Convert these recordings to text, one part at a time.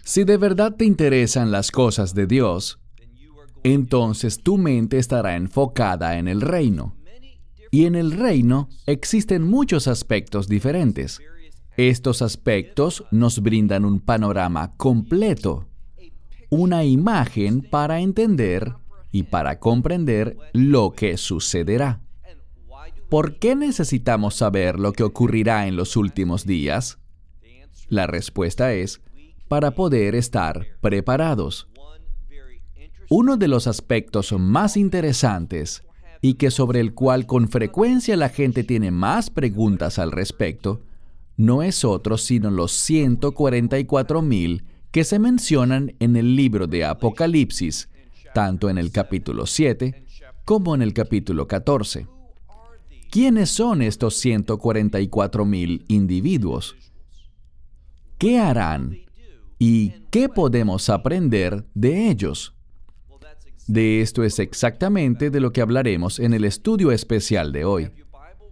Si de verdad te interesan las cosas de Dios, entonces tu mente estará enfocada en el reino. Y en el reino existen muchos aspectos diferentes. Estos aspectos nos brindan un panorama completo, una imagen para entender y para comprender lo que sucederá. ¿Por qué necesitamos saber lo que ocurrirá en los últimos días? La respuesta es, para poder estar preparados. Uno de los aspectos más interesantes y que sobre el cual con frecuencia la gente tiene más preguntas al respecto, no es otro sino los 144,000 que se mencionan en el libro de Apocalipsis, tanto en el capítulo 7 como en el capítulo 14. ¿Quiénes son estos 144,000 individuos? ¿Qué harán? ¿Y qué podemos aprender de ellos? De esto es exactamente de lo que hablaremos en el estudio especial de hoy.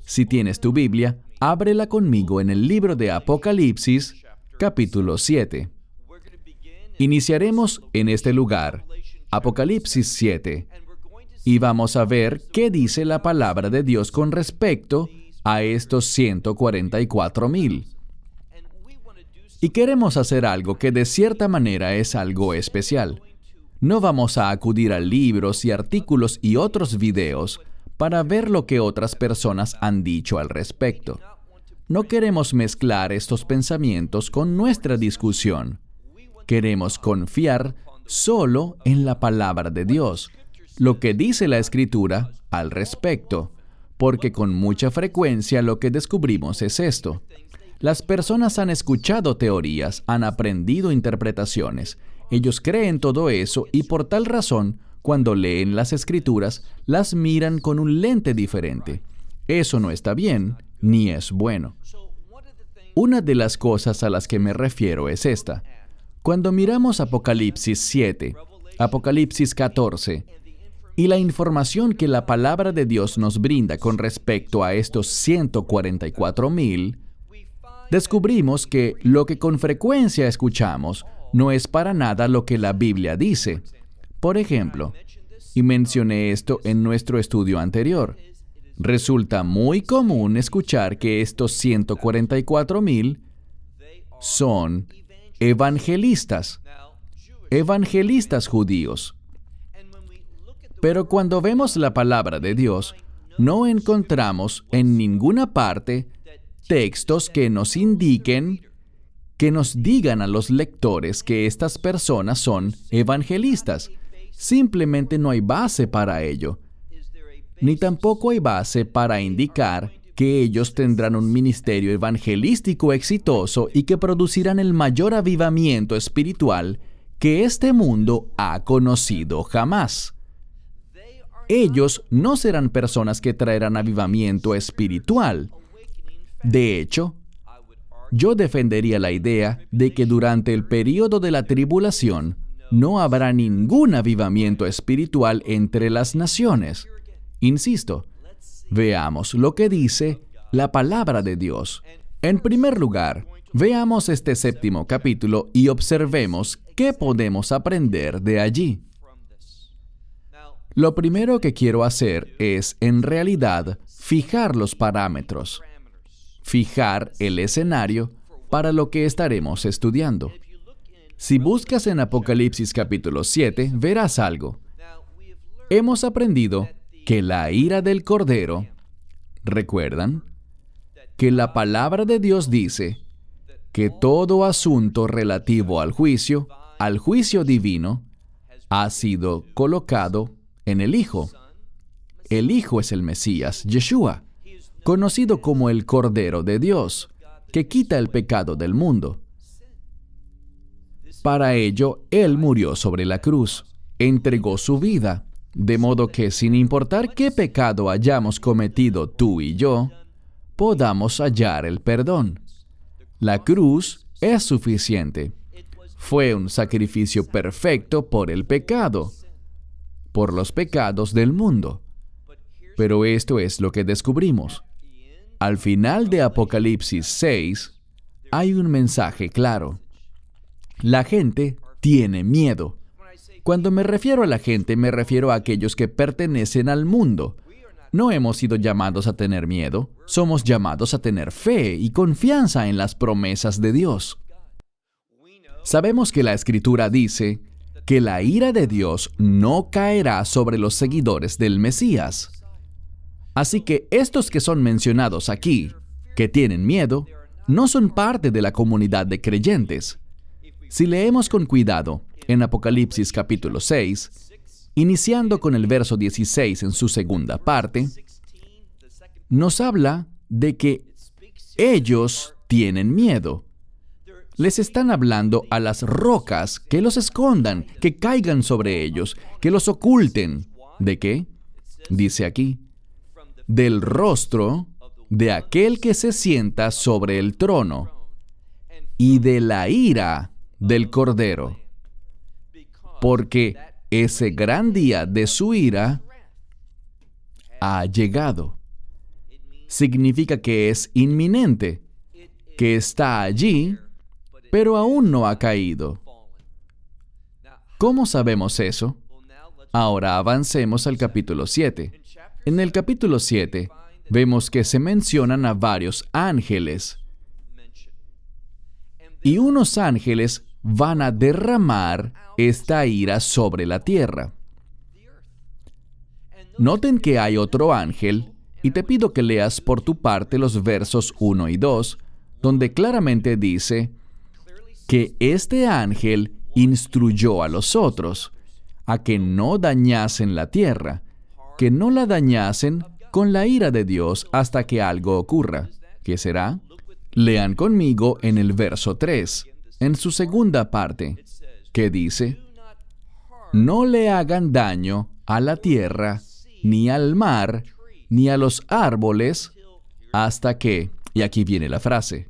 Si tienes tu Biblia, ábrela conmigo en el libro de Apocalipsis, capítulo 7. Iniciaremos en este lugar, Apocalipsis 7, y vamos a ver qué dice la palabra de Dios con respecto a estos 144,000. Y queremos hacer algo que de cierta manera es algo especial. No vamos a acudir a libros y artículos y otros videos para ver lo que otras personas han dicho al respecto. No queremos mezclar estos pensamientos con nuestra discusión. Queremos confiar solo en la palabra de Dios, lo que dice la Escritura al respecto, porque con mucha frecuencia lo que descubrimos es esto. Las personas han escuchado teorías, han aprendido interpretaciones. Ellos creen todo eso y por tal razón, cuando leen las Escrituras, las miran con un lente diferente. Eso no está bien, ni es bueno. Una de las cosas a las que me refiero es esta. Cuando miramos Apocalipsis 7, Apocalipsis 14, y la información que la palabra de Dios nos brinda con respecto a estos 144,000, descubrimos que lo que con frecuencia escuchamos no es para nada lo que la Biblia dice. Por ejemplo, y mencioné esto en nuestro estudio anterior, resulta muy común escuchar que estos 144,000 son evangelistas judíos. Pero cuando vemos la palabra de Dios, no encontramos en ninguna parte textos que nos indiquen, que nos digan a los lectores que estas personas son evangelistas. Simplemente no hay base para ello. Ni tampoco hay base para indicar que ellos tendrán un ministerio evangelístico exitoso y que producirán el mayor avivamiento espiritual que este mundo ha conocido jamás. Ellos no serán personas que traerán avivamiento espiritual. De hecho, yo defendería la idea de que durante el período de la tribulación no habrá ningún avivamiento espiritual entre las naciones. Insisto, veamos lo que dice la palabra de Dios. En primer lugar, veamos este 7º capítulo y observemos qué podemos aprender de allí. Lo primero que quiero hacer es, en realidad, fijar los parámetros, fijar el escenario para lo que estaremos estudiando. Si buscas en Apocalipsis capítulo 7, verás algo. Hemos aprendido que la ira del Cordero, ¿recuerdan? Que la palabra de Dios dice que todo asunto relativo al juicio divino, ha sido colocado en el Hijo. El Hijo es el Mesías, Yeshua, conocido como el Cordero de Dios, que quita el pecado del mundo. Para ello, Él murió sobre la cruz, entregó su vida, de modo que sin importar qué pecado hayamos cometido tú y yo, podamos hallar el perdón. La cruz es suficiente. Fue un sacrificio perfecto por el pecado, por los pecados del mundo. Pero esto es lo que descubrimos. Al final de Apocalipsis 6, hay un mensaje claro. La gente tiene miedo. Cuando me refiero a la gente, me refiero a aquellos que pertenecen al mundo. No hemos sido llamados a tener miedo, somos llamados a tener fe y confianza en las promesas de Dios. Sabemos que la Escritura dice que la ira de Dios no caerá sobre los seguidores del Mesías. Así que estos que son mencionados aquí, que tienen miedo, no son parte de la comunidad de creyentes. Si leemos con cuidado en Apocalipsis capítulo 6, iniciando con el verso 16 en su segunda parte, nos habla de que ellos tienen miedo. Les están hablando a las rocas que los escondan, que caigan sobre ellos, que los oculten. ¿De qué? Dice aquí, del rostro de aquel que se sienta sobre el trono y de la ira del Cordero, porque ese gran día de su ira ha llegado. Significa que es inminente, que está allí, pero aún no ha caído. ¿Cómo sabemos eso? Ahora avancemos al capítulo 7. En el capítulo 7 vemos que se mencionan a varios ángeles. Y unos ángeles van a derramar esta ira sobre la tierra. Noten que hay otro ángel, y te pido que leas por tu parte los versos 1 y 2, donde claramente dice que este ángel instruyó a los otros a que no dañasen la tierra, que no la dañasen con la ira de Dios hasta que algo ocurra. ¿Qué será? Lean conmigo en el verso 3, en su segunda parte, que dice: no le hagan daño a la tierra, ni al mar, ni a los árboles, hasta que, y aquí viene la frase,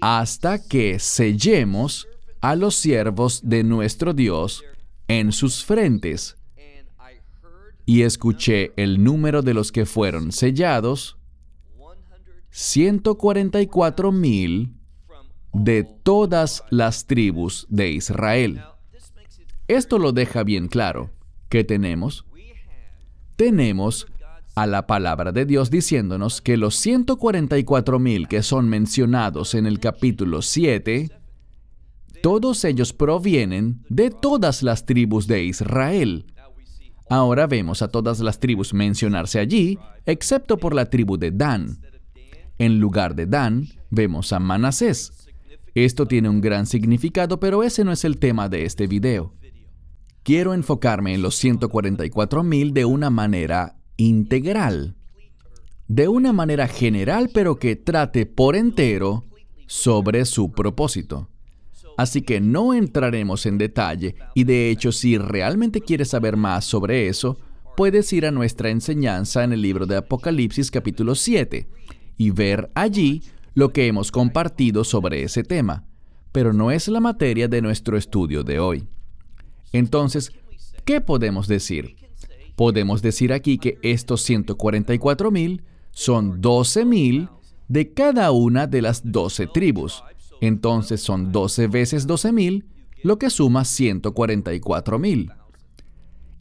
hasta que sellemos a los siervos de nuestro Dios en sus frentes. Y escuché el número de los que fueron sellados, 144,000 de todas las tribus de Israel. Esto lo deja bien claro. ¿Qué tenemos? Tenemos a la palabra de Dios diciéndonos que los 144,000 que son mencionados en el capítulo 7, todos ellos provienen de todas las tribus de Israel. Ahora vemos a todas las tribus mencionarse allí, excepto por la tribu de Dan. En lugar de Dan, vemos a Manasés. Esto tiene un gran significado, pero ese no es el tema de este video. Quiero enfocarme en los 144,000 de una manera integral, de una manera general, pero que trate por entero sobre su propósito. Así que no entraremos en detalle, y de hecho, si realmente quieres saber más sobre eso, puedes ir a nuestra enseñanza en el libro de Apocalipsis capítulo 7 y ver allí lo que hemos compartido sobre ese tema, pero no es la materia de nuestro estudio de hoy. Entonces, ¿qué podemos decir? Podemos decir aquí que estos 144,000 son 12,000 de cada una de las 12 tribus. Entonces son 12 veces 12,000, lo que suma 144,000.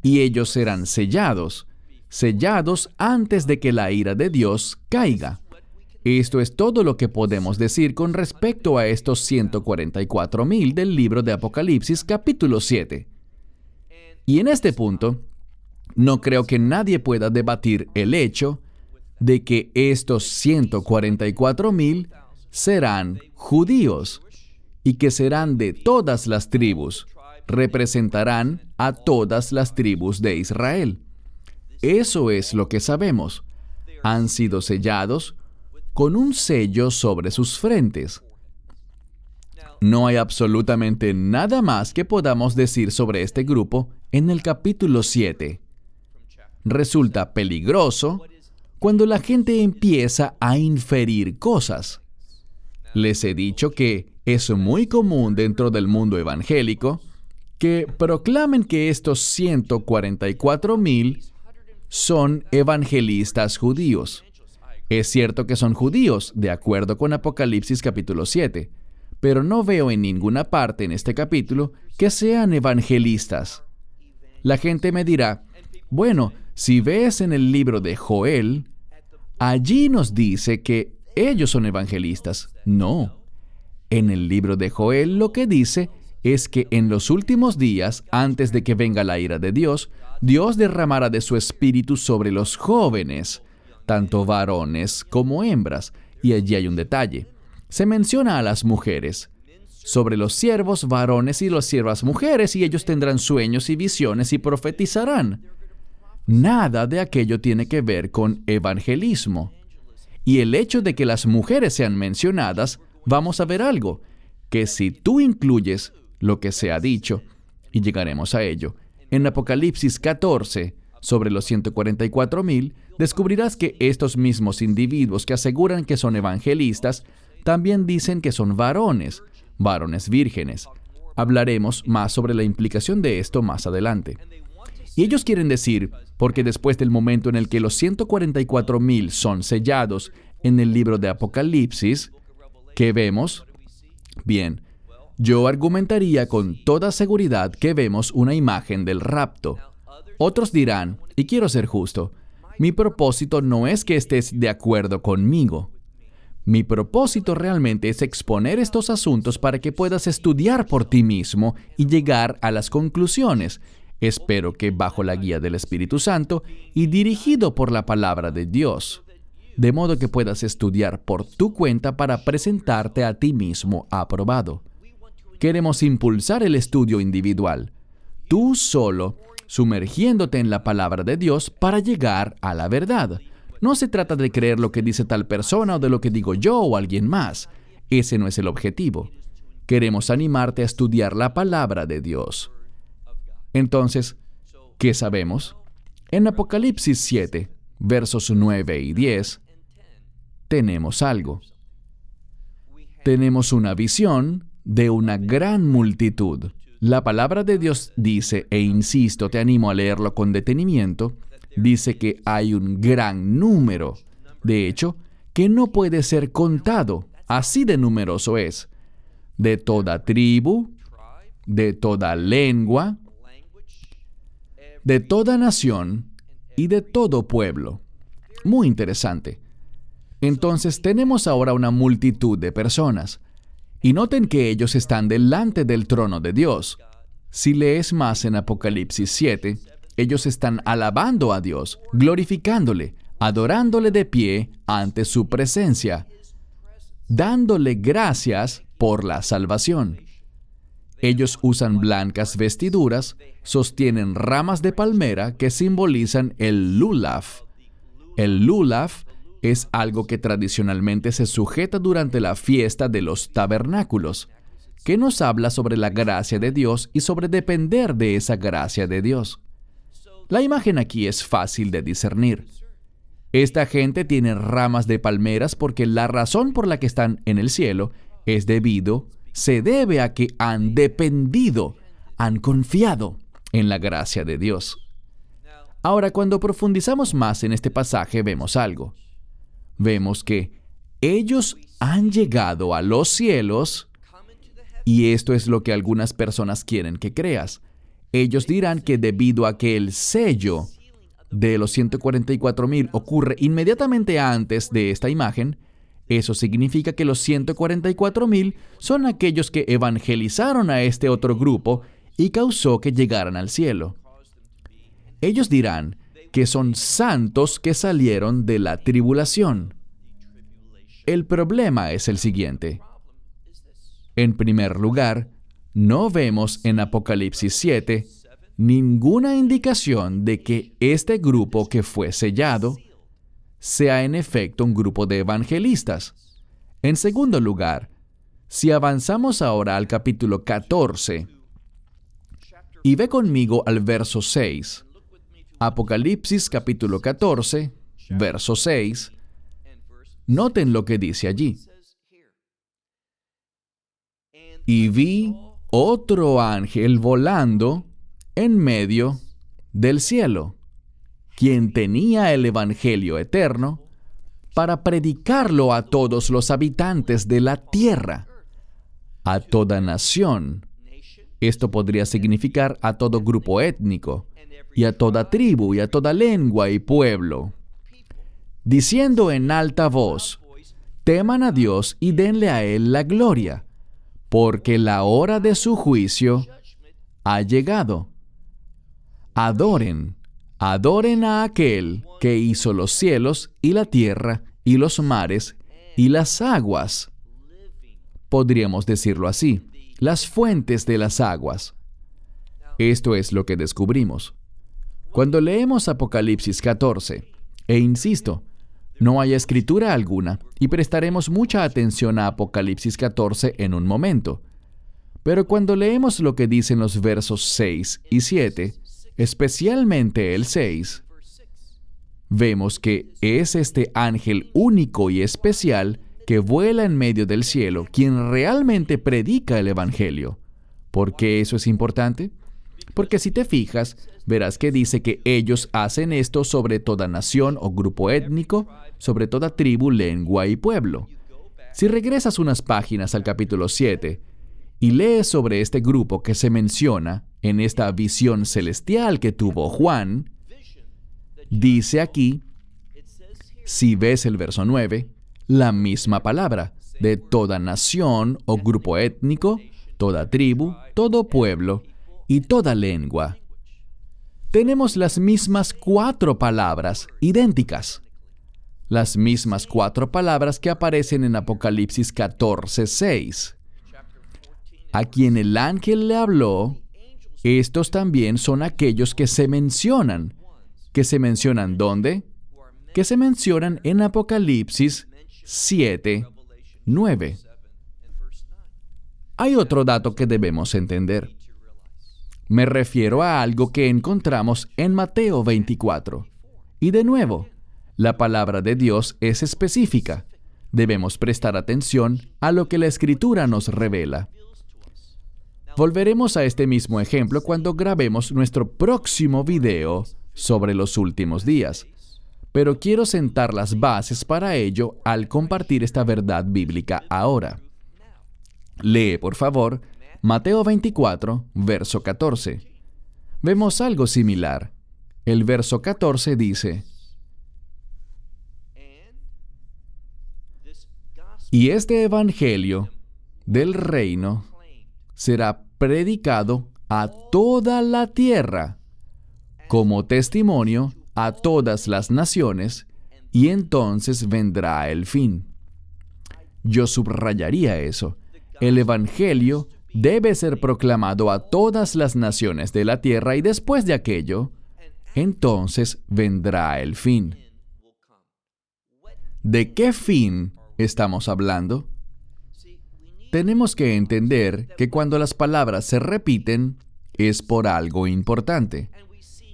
Y ellos serán sellados antes de que la ira de Dios caiga. Esto es todo lo que podemos decir con respecto a estos 144,000 del libro de Apocalipsis capítulo 7. Y en este punto, no creo que nadie pueda debatir el hecho de que estos 144,000 serán judíos y que serán de todas las tribus, representarán a todas las tribus de Israel. Eso es lo que sabemos. Han sido sellados con un sello sobre sus frentes. No hay absolutamente nada más que podamos decir sobre este grupo en el capítulo 7. Resulta peligroso cuando la gente empieza a inferir cosas. Les he dicho que es muy común dentro del mundo evangélico que proclamen que estos 144,000 son evangelistas judíos. Es cierto que son judíos, de acuerdo con Apocalipsis capítulo 7, pero no veo en ninguna parte en este capítulo que sean evangelistas. La gente me dirá, bueno, si ves en el libro de Joel, allí nos dice que ellos son evangelistas. No. En el libro de Joel lo que dice es que en los últimos días, antes de que venga la ira de Dios, Dios derramará de su espíritu sobre los jóvenes, tanto varones como hembras. Y allí hay un detalle. Se menciona a las mujeres. Sobre los siervos varones y las siervas mujeres, y ellos tendrán sueños y visiones y profetizarán. Nada de aquello tiene que ver con evangelismo. Y el hecho de que las mujeres sean mencionadas, vamos a ver algo, que si tú incluyes lo que se ha dicho, y llegaremos a ello, en Apocalipsis 14, sobre los 144,000, descubrirás que estos mismos individuos que aseguran que son evangelistas, también dicen que son varones vírgenes. Hablaremos más sobre la implicación de esto más adelante. Y ellos quieren decir, porque después del momento en el que los 144,000 son sellados en el libro de Apocalipsis, ¿qué vemos? Bien, yo argumentaría con toda seguridad que vemos una imagen del rapto. Otros dirán, y quiero ser justo, mi propósito no es que estés de acuerdo conmigo. Mi propósito realmente es exponer estos asuntos para que puedas estudiar por ti mismo y llegar a las conclusiones. Espero que bajo la guía del Espíritu Santo y dirigido por la palabra de Dios, de modo que puedas estudiar por tu cuenta para presentarte a ti mismo aprobado. Queremos impulsar el estudio individual, tú solo, sumergiéndote en la palabra de Dios para llegar a la verdad. No se trata de creer lo que dice tal persona o de lo que digo yo o alguien más. Ese no es el objetivo. Queremos animarte a estudiar la palabra de Dios. Entonces, ¿qué sabemos? En Apocalipsis 7, versos 9 y 10, tenemos algo. Tenemos una visión de una gran multitud. La palabra de Dios dice, e insisto, te animo a leerlo con detenimiento, dice que hay un gran número, de hecho, que no puede ser contado, así de numeroso es, de toda tribu, de toda lengua, de toda nación y de todo pueblo. Muy interesante. Entonces tenemos ahora una multitud de personas. Y noten que ellos están delante del trono de Dios. Si lees más en Apocalipsis 7, ellos están alabando a Dios, glorificándole, adorándole de pie ante su presencia, dándole gracias por la salvación. Ellos usan blancas vestiduras, sostienen ramas de palmera que simbolizan el lulaf. El lulaf es algo que tradicionalmente se sujeta durante la fiesta de los tabernáculos, que nos habla sobre la gracia de Dios y sobre depender de esa gracia de Dios. La imagen aquí es fácil de discernir. Esta gente tiene ramas de palmeras porque la razón por la que están en el cielo se debe a que han dependido, han confiado en la gracia de Dios. Ahora, cuando profundizamos más en este pasaje, vemos algo. Vemos que ellos han llegado a los cielos, y esto es lo que algunas personas quieren que creas. Ellos dirán que debido a que el sello de los 144,000 ocurre inmediatamente antes de esta imagen, eso significa que los 144,000 son aquellos que evangelizaron a este otro grupo y causó que llegaran al cielo. Ellos dirán que son santos que salieron de la tribulación. El problema es el siguiente. En primer lugar, no vemos en Apocalipsis 7 ninguna indicación de que este grupo que fue sellado sea en efecto un grupo de evangelistas. En segundo lugar, si avanzamos ahora al capítulo 14 y ve conmigo al verso 6, Apocalipsis capítulo 14, verso 6, noten lo que dice allí. Y vi otro ángel volando en medio del cielo, quien tenía el evangelio eterno para predicarlo a todos los habitantes de la tierra. a toda nación. Esto podría significar a todo grupo étnico, y a toda tribu, y a toda lengua y pueblo, diciendo en alta voz: teman a Dios y denle a Él la gloria, porque la hora de su juicio ha llegado. Adoren a aquel que hizo los cielos y la tierra y los mares y las aguas. Podríamos decirlo así, las fuentes de las aguas. Esto es lo que descubrimos cuando leemos Apocalipsis 14. E insisto, no hay escritura alguna, y prestaremos mucha atención a Apocalipsis 14 en un momento. Pero cuando leemos lo que dicen los versos 6 y 7, especialmente el 6, vemos que es este ángel único y especial que vuela en medio del cielo quien realmente predica el Evangelio. ¿Por qué eso es importante? Porque si te fijas, verás que dice que ellos hacen esto sobre toda nación o grupo étnico, sobre toda tribu, lengua y pueblo. Si regresas unas páginas al capítulo 7 y lees sobre este grupo que se menciona en esta visión celestial que tuvo Juan, dice aquí, si ves el verso 9, la misma palabra, de toda nación o grupo étnico, toda tribu, todo pueblo y toda lengua. Tenemos las mismas 4 palabras idénticas. Las mismas 4 palabras que aparecen en Apocalipsis 14:6. A quien el ángel le habló, estos también son aquellos que se mencionan. ¿Que se mencionan dónde? Que se mencionan en Apocalipsis 7:9. Hay otro dato que debemos entender. Me refiero a algo que encontramos en Mateo 24. Y de nuevo, la palabra de Dios es específica. Debemos prestar atención a lo que la Escritura nos revela. Volveremos a este mismo ejemplo cuando grabemos nuestro próximo video sobre los últimos días. Pero quiero sentar las bases para ello al compartir esta verdad bíblica ahora. Lee, por favor, Mateo 24, verso 14. Vemos algo similar. El verso 14 dice: y este evangelio del reino será predicado a toda la tierra como testimonio a todas las naciones, y entonces vendrá el fin. Yo subrayaría eso. El evangelio debe ser proclamado a todas las naciones de la tierra, y después de aquello, entonces vendrá el fin. ¿De qué fin estamos hablando? Tenemos que entender que cuando las palabras se repiten, es por algo importante.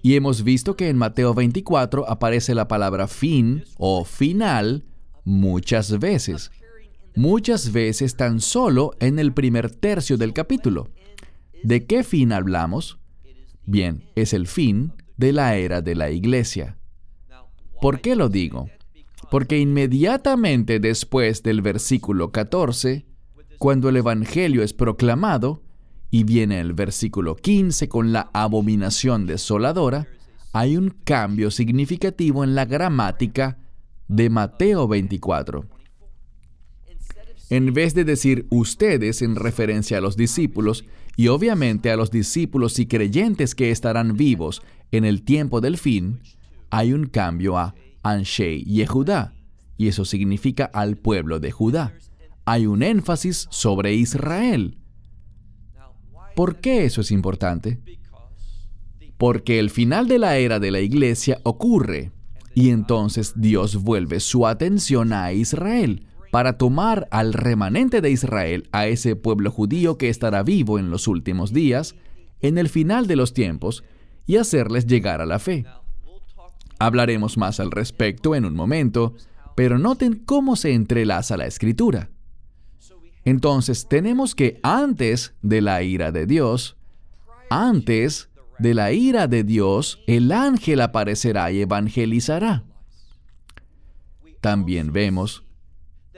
Y hemos visto que en Mateo 24 aparece la palabra fin o final muchas veces. Muchas veces tan solo en el primer tercio del capítulo. ¿De qué fin hablamos? Bien, es el fin de la era de la iglesia. ¿Por qué lo digo? Porque inmediatamente después del versículo 14, cuando el Evangelio es proclamado, y viene el versículo 15 con la abominación desoladora, hay un cambio significativo en la gramática de Mateo 24. En vez de decir ustedes en referencia a los discípulos, y obviamente a los discípulos y creyentes que estarán vivos en el tiempo del fin, hay un cambio a Anshei Yehudá, y eso significa al pueblo de Judá. Hay un énfasis sobre Israel. ¿Por qué eso es importante? Porque el final de la era de la iglesia ocurre, y entonces Dios vuelve su atención a Israel para tomar al remanente de Israel, a ese pueblo judío que estará vivo en los últimos días, en el final de los tiempos, y hacerles llegar a la fe. Hablaremos más al respecto en un momento, pero noten cómo se entrelaza la Escritura. Entonces, tenemos que antes de la ira de Dios, el ángel aparecerá y evangelizará. También vemos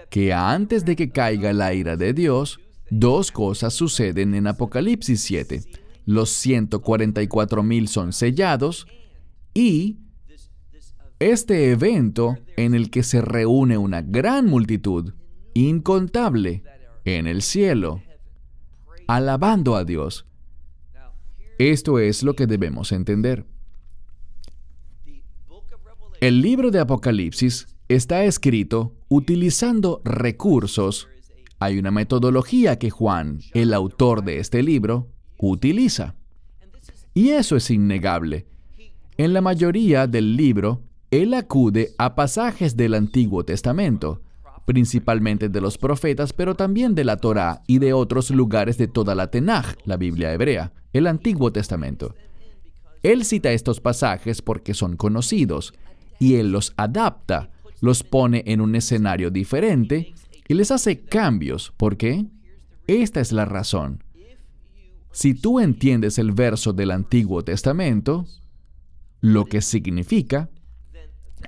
que antes de que caiga la ira de Dios, Dos cosas suceden en Apocalipsis 7. Los 144,000 son sellados y este evento en el que se reúne una gran multitud, incontable, en el cielo, alabando a Dios. Esto es lo que debemos entender. El libro de Apocalipsis está escrito utilizando recursos. Hay una metodología que Juan, el autor de este libro, utiliza. Y eso es innegable. En la mayoría del libro, él acude a pasajes del Antiguo Testamento, principalmente de los profetas, pero también de la Torá y de otros lugares de toda la Tenaj, la Biblia hebrea, el Antiguo Testamento. Él cita estos pasajes porque son conocidos, y él los adapta, los pone en un escenario diferente y les hace cambios. ¿Por qué? Esta es la razón. Si tú entiendes el verso del Antiguo Testamento, lo que significa,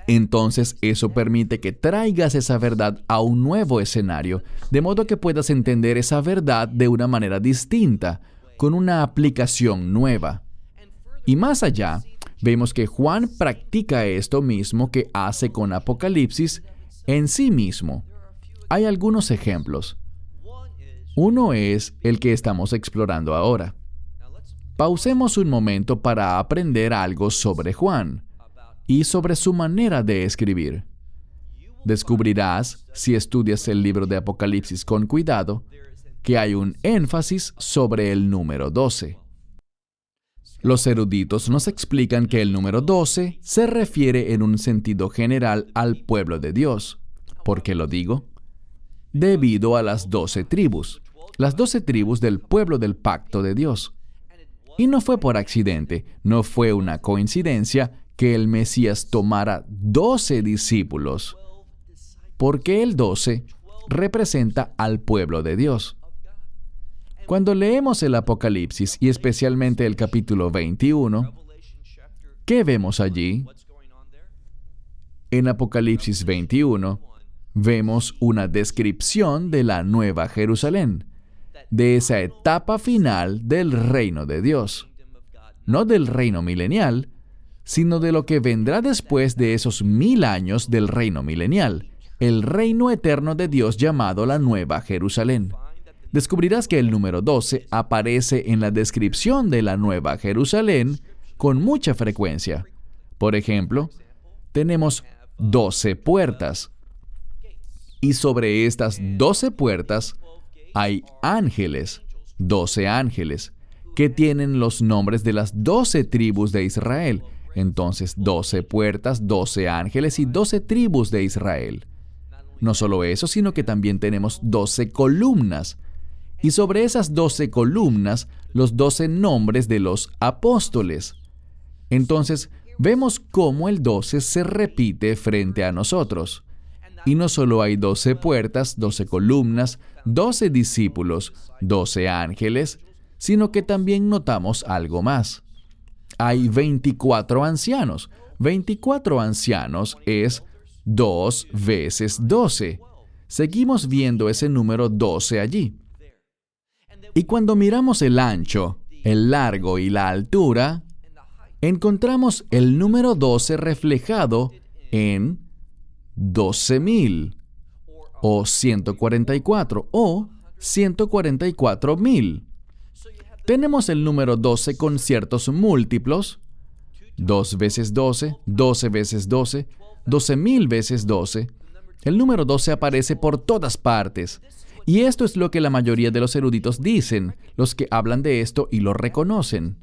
entonces eso permite que traigas esa verdad a un nuevo escenario, de modo que puedas entender esa verdad de una manera distinta, con una aplicación nueva. Y más allá, vemos que Juan practica esto mismo que hace con Apocalipsis en sí mismo. Hay algunos ejemplos. Uno es el que estamos explorando ahora. Pausemos un momento para aprender algo sobre Juan y sobre su manera de escribir. Descubrirás, si estudias el libro de Apocalipsis con cuidado, que hay un énfasis sobre el número 12. Los eruditos nos explican que el número 12 se refiere en un sentido general al pueblo de Dios. ¿Por qué lo digo? Debido a las 12 tribus. Las 12 tribus del pueblo del pacto de Dios. Y no fue por accidente, no fue una coincidencia que el Mesías tomara 12 discípulos, porque el 12 representa al pueblo de Dios. Cuando leemos el Apocalipsis, y especialmente el capítulo 21, ¿qué vemos allí? En Apocalipsis 21, vemos una descripción de la Nueva Jerusalén, de esa etapa final del reino de Dios. No del reino milenial, sino de lo que vendrá después de esos 1000 años del reino milenial, el reino eterno de Dios llamado la Nueva Jerusalén. Descubrirás que el número 12 aparece en la descripción de la Nueva Jerusalén con mucha frecuencia. Por ejemplo, tenemos 12 puertas. Y sobre estas 12 puertas hay ángeles, 12 ángeles, que tienen los nombres de las 12 tribus de Israel. Entonces, 12 puertas, 12 ángeles y 12 tribus de Israel. No solo eso, sino que también tenemos 12 columnas. Y sobre esas 12 columnas, los 12 nombres de los apóstoles. Entonces, vemos cómo el 12 se repite frente a nosotros. Y no solo hay 12 puertas, 12 columnas, 12 discípulos, 12 ángeles, sino que también notamos algo más. Hay 24 ancianos. 24 ancianos es 2 veces 12. Seguimos viendo ese número 12 allí. Y cuando miramos el ancho, el largo y la altura, encontramos el número 12 reflejado en 12,000, o 144, o 144,000. Tenemos el número 12 con ciertos múltiplos, 2 veces 12, 12 veces 12, 12,000 veces 12. El número 12 aparece por todas partes. Y esto es lo que la mayoría de los eruditos dicen, los que hablan de esto y lo reconocen.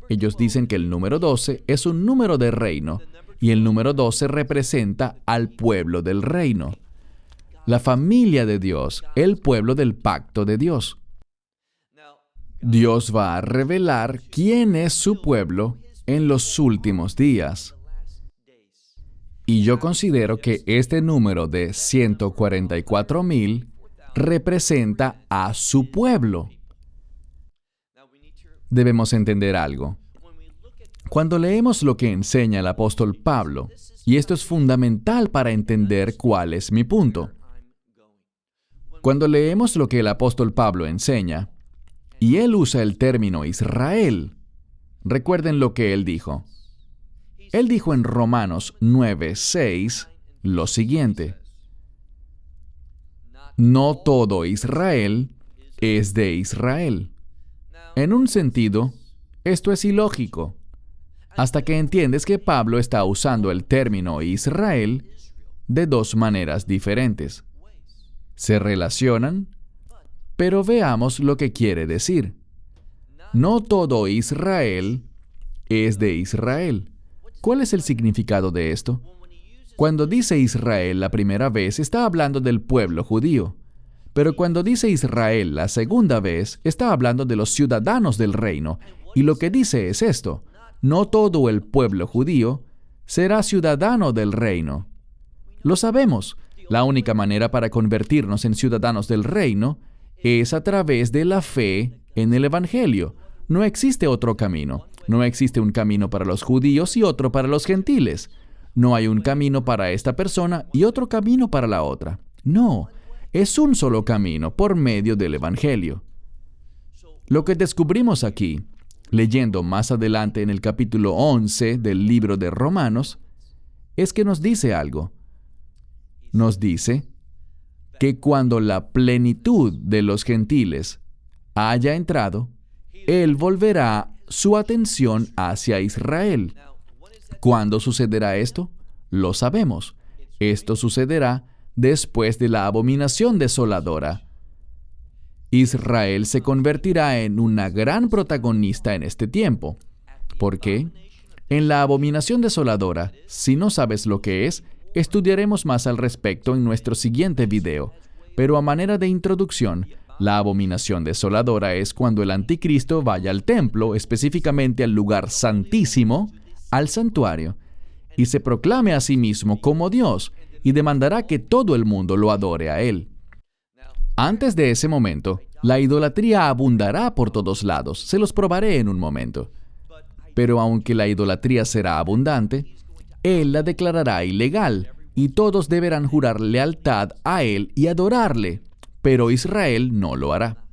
Ellos dicen que el número 12 es un número de reino, y el número 12 representa al pueblo del reino, la familia de Dios, el pueblo del pacto de Dios. Dios va a revelar quién es su pueblo en los últimos días. Y yo considero que este número de 144,000 representa a su pueblo. Debemos entender algo. Cuando leemos lo que enseña el apóstol Pablo, y esto es fundamental para entender cuál es mi punto. Cuando leemos lo que el apóstol Pablo enseña, y él usa el término Israel, recuerden lo que él dijo. Él dijo en Romanos 9:6 lo siguiente: no todo Israel es de Israel. En un sentido, esto es ilógico, hasta que entiendes que Pablo está usando el término Israel de dos maneras diferentes. Se relacionan, pero veamos lo que quiere decir. No todo Israel es de Israel. ¿Cuál es el significado de esto? Cuando dice Israel la primera vez, está hablando del pueblo judío. Pero cuando dice Israel la segunda vez, está hablando de los ciudadanos del reino. Y lo que dice es esto: no todo el pueblo judío será ciudadano del reino. Lo sabemos. La única manera para convertirnos en ciudadanos del reino es a través de la fe en el Evangelio. No existe otro camino. No existe un camino para los judíos y otro para los gentiles. No hay un camino para esta persona y otro camino para la otra. No, es un solo camino por medio del Evangelio. Lo que descubrimos aquí, leyendo más adelante en el capítulo 11 del libro de Romanos, es que nos dice algo. Nos dice que cuando la plenitud de los gentiles haya entrado, Él volverá su atención hacia Israel. ¿Cuándo sucederá esto? Lo sabemos. Esto sucederá después de la abominación desoladora. Israel se convertirá en una gran protagonista en este tiempo. ¿Por qué? En la abominación desoladora, si no sabes lo que es, estudiaremos más al respecto en nuestro siguiente video. Pero a manera de introducción, la abominación desoladora es cuando el anticristo vaya al templo, específicamente al lugar santísimo, al santuario, y se proclame a sí mismo como Dios, y demandará que todo el mundo lo adore a Él. Antes de ese momento, la idolatría abundará por todos lados. Se los probaré en un momento. Pero aunque la idolatría será abundante, Él la declarará ilegal, y todos deberán jurar lealtad a Él y adorarle, pero Israel no lo hará.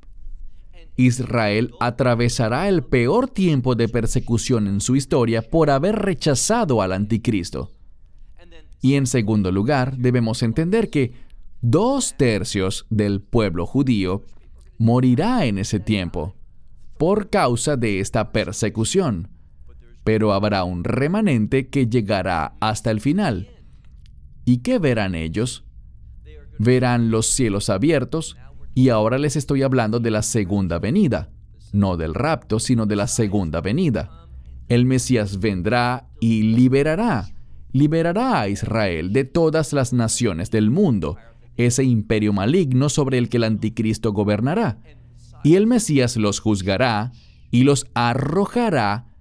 Israel atravesará el peor tiempo de persecución en su historia por haber rechazado al anticristo. Y en segundo lugar, debemos entender que 2/3 del pueblo judío morirá en ese tiempo por causa de esta persecución. Pero habrá un remanente que llegará hasta el final. ¿Y qué verán ellos? Verán los cielos abiertos, y ahora les estoy hablando de la segunda venida, no del rapto, sino de la segunda venida. El Mesías vendrá y liberará a Israel de todas las naciones del mundo, ese imperio maligno sobre el que el anticristo gobernará. Y el Mesías los juzgará y los arrojará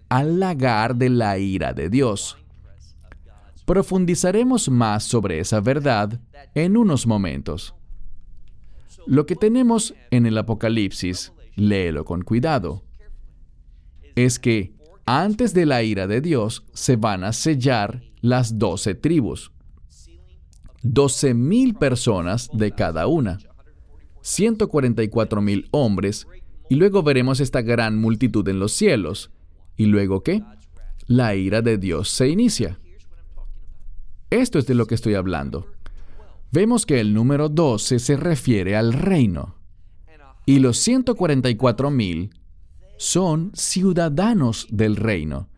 al lagar de la ira de Dios. Profundizaremos más sobre esa verdad en unos momentos. Lo que tenemos en el Apocalipsis, léelo con cuidado, es que antes de la ira de Dios se van a sellar las 12 tribus. 12,000 personas de cada una. 144,000 hombres, y luego veremos esta gran multitud en los cielos. ¿Y luego qué? La ira de Dios se inicia. Esto es de lo que estoy hablando. Vemos que el número 12 se refiere al reino. Y los 144,000 son ciudadanos del reino.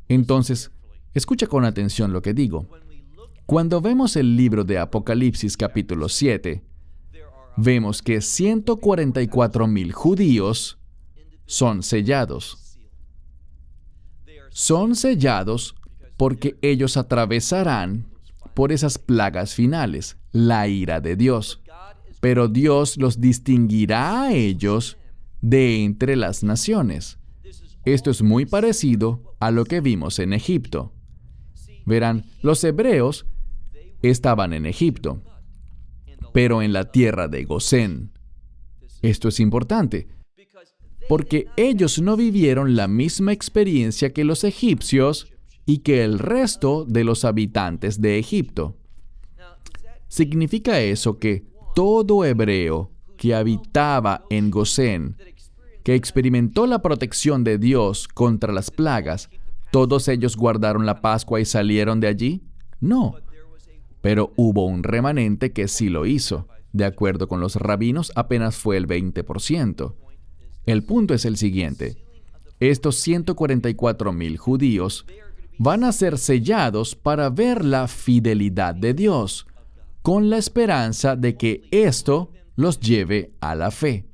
Entonces, escucha con atención lo que digo. Cuando vemos el libro de Apocalipsis capítulo 7, vemos que 144,000 judíos son sellados. Son sellados porque ellos atravesarán por esas plagas finales, la ira de Dios. Pero Dios los distinguirá a ellos de entre las naciones. Esto es muy parecido a lo que vimos en Egipto. Verán, los hebreos estaban en Egipto, pero en la tierra de Gosén. Esto es importante, porque ellos no vivieron la misma experiencia que los egipcios y que el resto de los habitantes de Egipto. ¿Significa eso que todo hebreo que habitaba en Gosén, que experimentó la protección de Dios contra las plagas, ¿todos ellos guardaron la Pascua y salieron de allí? No. Pero hubo un remanente que sí lo hizo. De acuerdo con los rabinos, apenas fue el 20%. El punto es el siguiente. Estos 144,000 judíos van a ser sellados para ver la fidelidad de Dios, con la esperanza de que esto los lleve a la fe.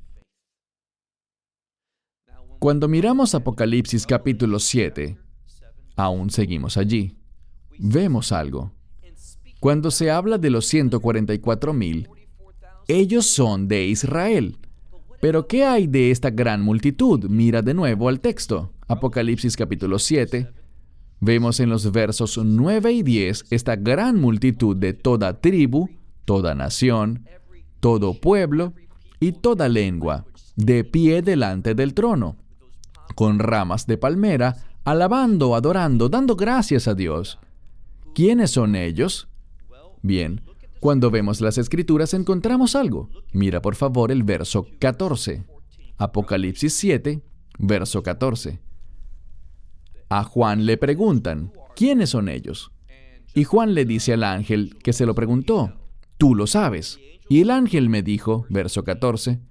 Cuando miramos Apocalipsis capítulo 7, aún seguimos allí. Vemos algo. Cuando se habla de los 144,000, ellos son de Israel. Pero ¿qué hay de esta gran multitud? Mira de nuevo al texto. Apocalipsis capítulo 7. Vemos en los versos 9 y 10 esta gran multitud de toda tribu, toda nación, todo pueblo y toda lengua, de pie delante del trono, con ramas de palmera, alabando, adorando, dando gracias a Dios. ¿Quiénes son ellos? Bien, cuando vemos las Escrituras encontramos algo. Mira por favor el verso 14. Apocalipsis 7, verso 14. A Juan le preguntan, ¿quiénes son ellos? Y Juan le dice al ángel que se lo preguntó, tú lo sabes. Y el ángel me dijo, verso 14,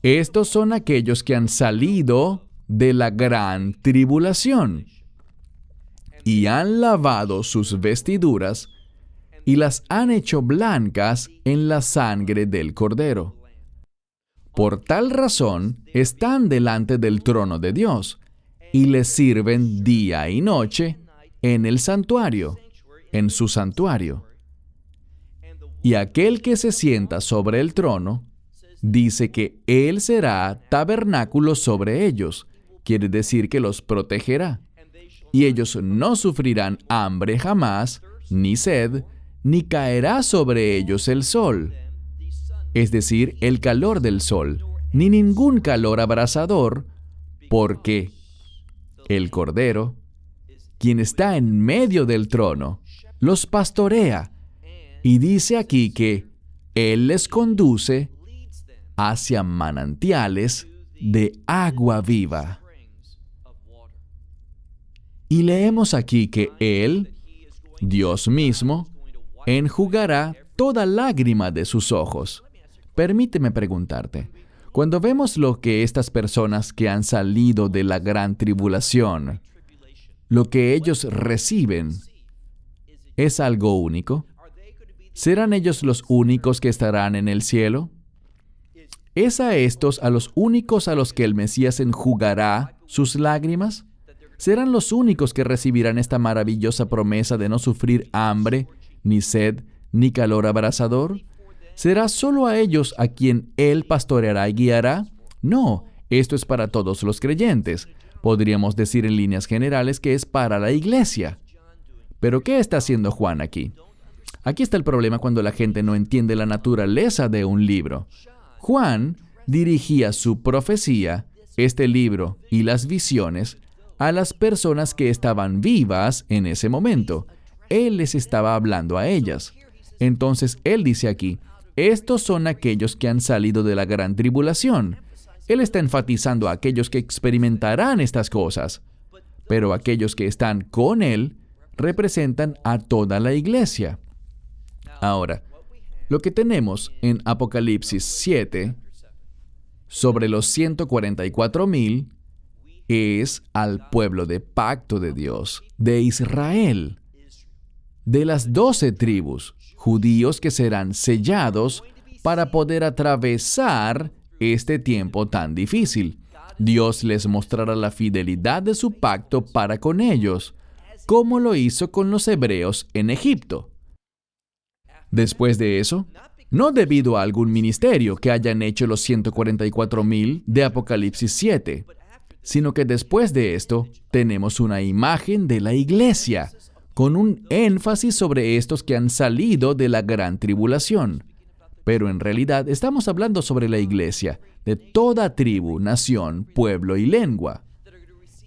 estos son aquellos que han salido de la gran tribulación y han lavado sus vestiduras y las han hecho blancas en la sangre del Cordero. Por tal razón están delante del trono de Dios y le sirven día y noche en el santuario, en su santuario. Y aquel que se sienta sobre el trono dice que Él será tabernáculo sobre ellos, quiere decir que los protegerá. Y ellos no sufrirán hambre jamás, ni sed, ni caerá sobre ellos el sol, es decir, el calor del sol, ni ningún calor abrasador, porque el Cordero, quien está en medio del trono, los pastorea, y dice aquí que Él les conduce hacia manantiales de agua viva. Y leemos aquí que Él, Dios mismo, enjugará toda lágrima de sus ojos. Permíteme preguntarte, cuando vemos lo que estas personas que han salido de la gran tribulación, lo que ellos reciben, ¿es algo único? ¿Serán ellos los únicos que estarán en el cielo? ¿Es a estos a los únicos a los que el Mesías enjugará sus lágrimas? ¿Serán los únicos que recibirán esta maravillosa promesa de no sufrir hambre, ni sed, ni calor abrasador? ¿Será solo a ellos a quien Él pastoreará y guiará? No, esto es para todos los creyentes. Podríamos decir en líneas generales que es para la iglesia. ¿Pero qué está haciendo Juan aquí? Aquí está el problema cuando la gente no entiende la naturaleza de un libro. Juan dirigía su profecía, este libro y las visiones, a las personas que estaban vivas en ese momento. Él les estaba hablando a ellas. Entonces, él dice aquí, estos son aquellos que han salido de la gran tribulación. Él está enfatizando a aquellos que experimentarán estas cosas. Pero aquellos que están con él representan a toda la iglesia. Ahora, lo que tenemos en Apocalipsis 7 sobre los 144,000 es al pueblo de pacto de Dios, de Israel, de las 12 tribus, judíos que serán sellados para poder atravesar este tiempo tan difícil. Dios les mostrará la fidelidad de su pacto para con ellos, como lo hizo con los hebreos en Egipto. Después de eso, no debido a algún ministerio que hayan hecho los 144,000 de Apocalipsis 7, sino que después de esto tenemos una imagen de la iglesia, con un énfasis sobre estos que han salido de la gran tribulación. Pero en realidad estamos hablando sobre la iglesia, de toda tribu, nación, pueblo y lengua.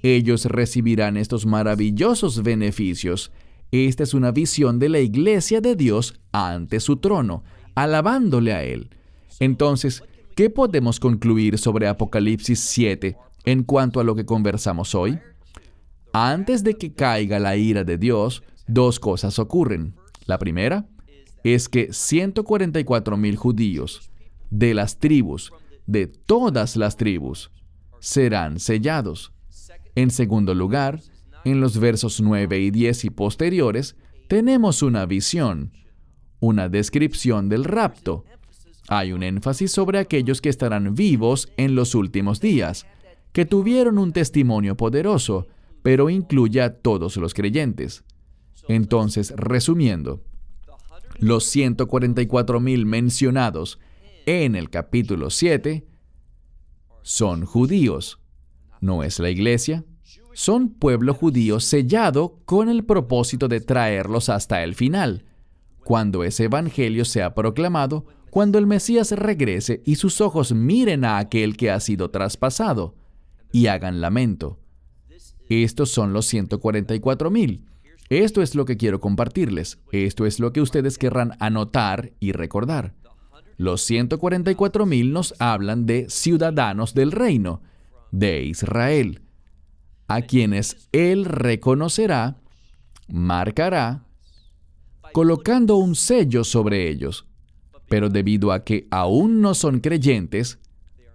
Ellos recibirán estos maravillosos beneficios. Esta es una visión de la iglesia de Dios ante su trono, alabándole a Él. Entonces, ¿qué podemos concluir sobre Apocalipsis 7 en cuanto a lo que conversamos hoy? Antes de que caiga la ira de Dios, dos cosas ocurren. La primera es que 144,000 judíos de las tribus, de todas las tribus, serán sellados. En segundo lugar, en los versos 9 y 10 y posteriores, tenemos una visión, una descripción del rapto. Hay un énfasis sobre aquellos que estarán vivos en los últimos días, que tuvieron un testimonio poderoso, pero incluye a todos los creyentes. Entonces, resumiendo, los 144,000 mencionados en el capítulo 7 son judíos. No es la iglesia. Son pueblo judío sellado con el propósito de traerlos hasta el final, cuando ese evangelio sea proclamado, cuando el Mesías regrese y sus ojos miren a aquel que ha sido traspasado y hagan lamento. Estos son los 144,000. Esto es lo que quiero compartirles. Esto es lo que ustedes querrán anotar y recordar. Los 144,000 nos hablan de ciudadanos del reino, de Israel, a quienes Él reconocerá, marcará, colocando un sello sobre ellos. Pero debido a que aún no son creyentes,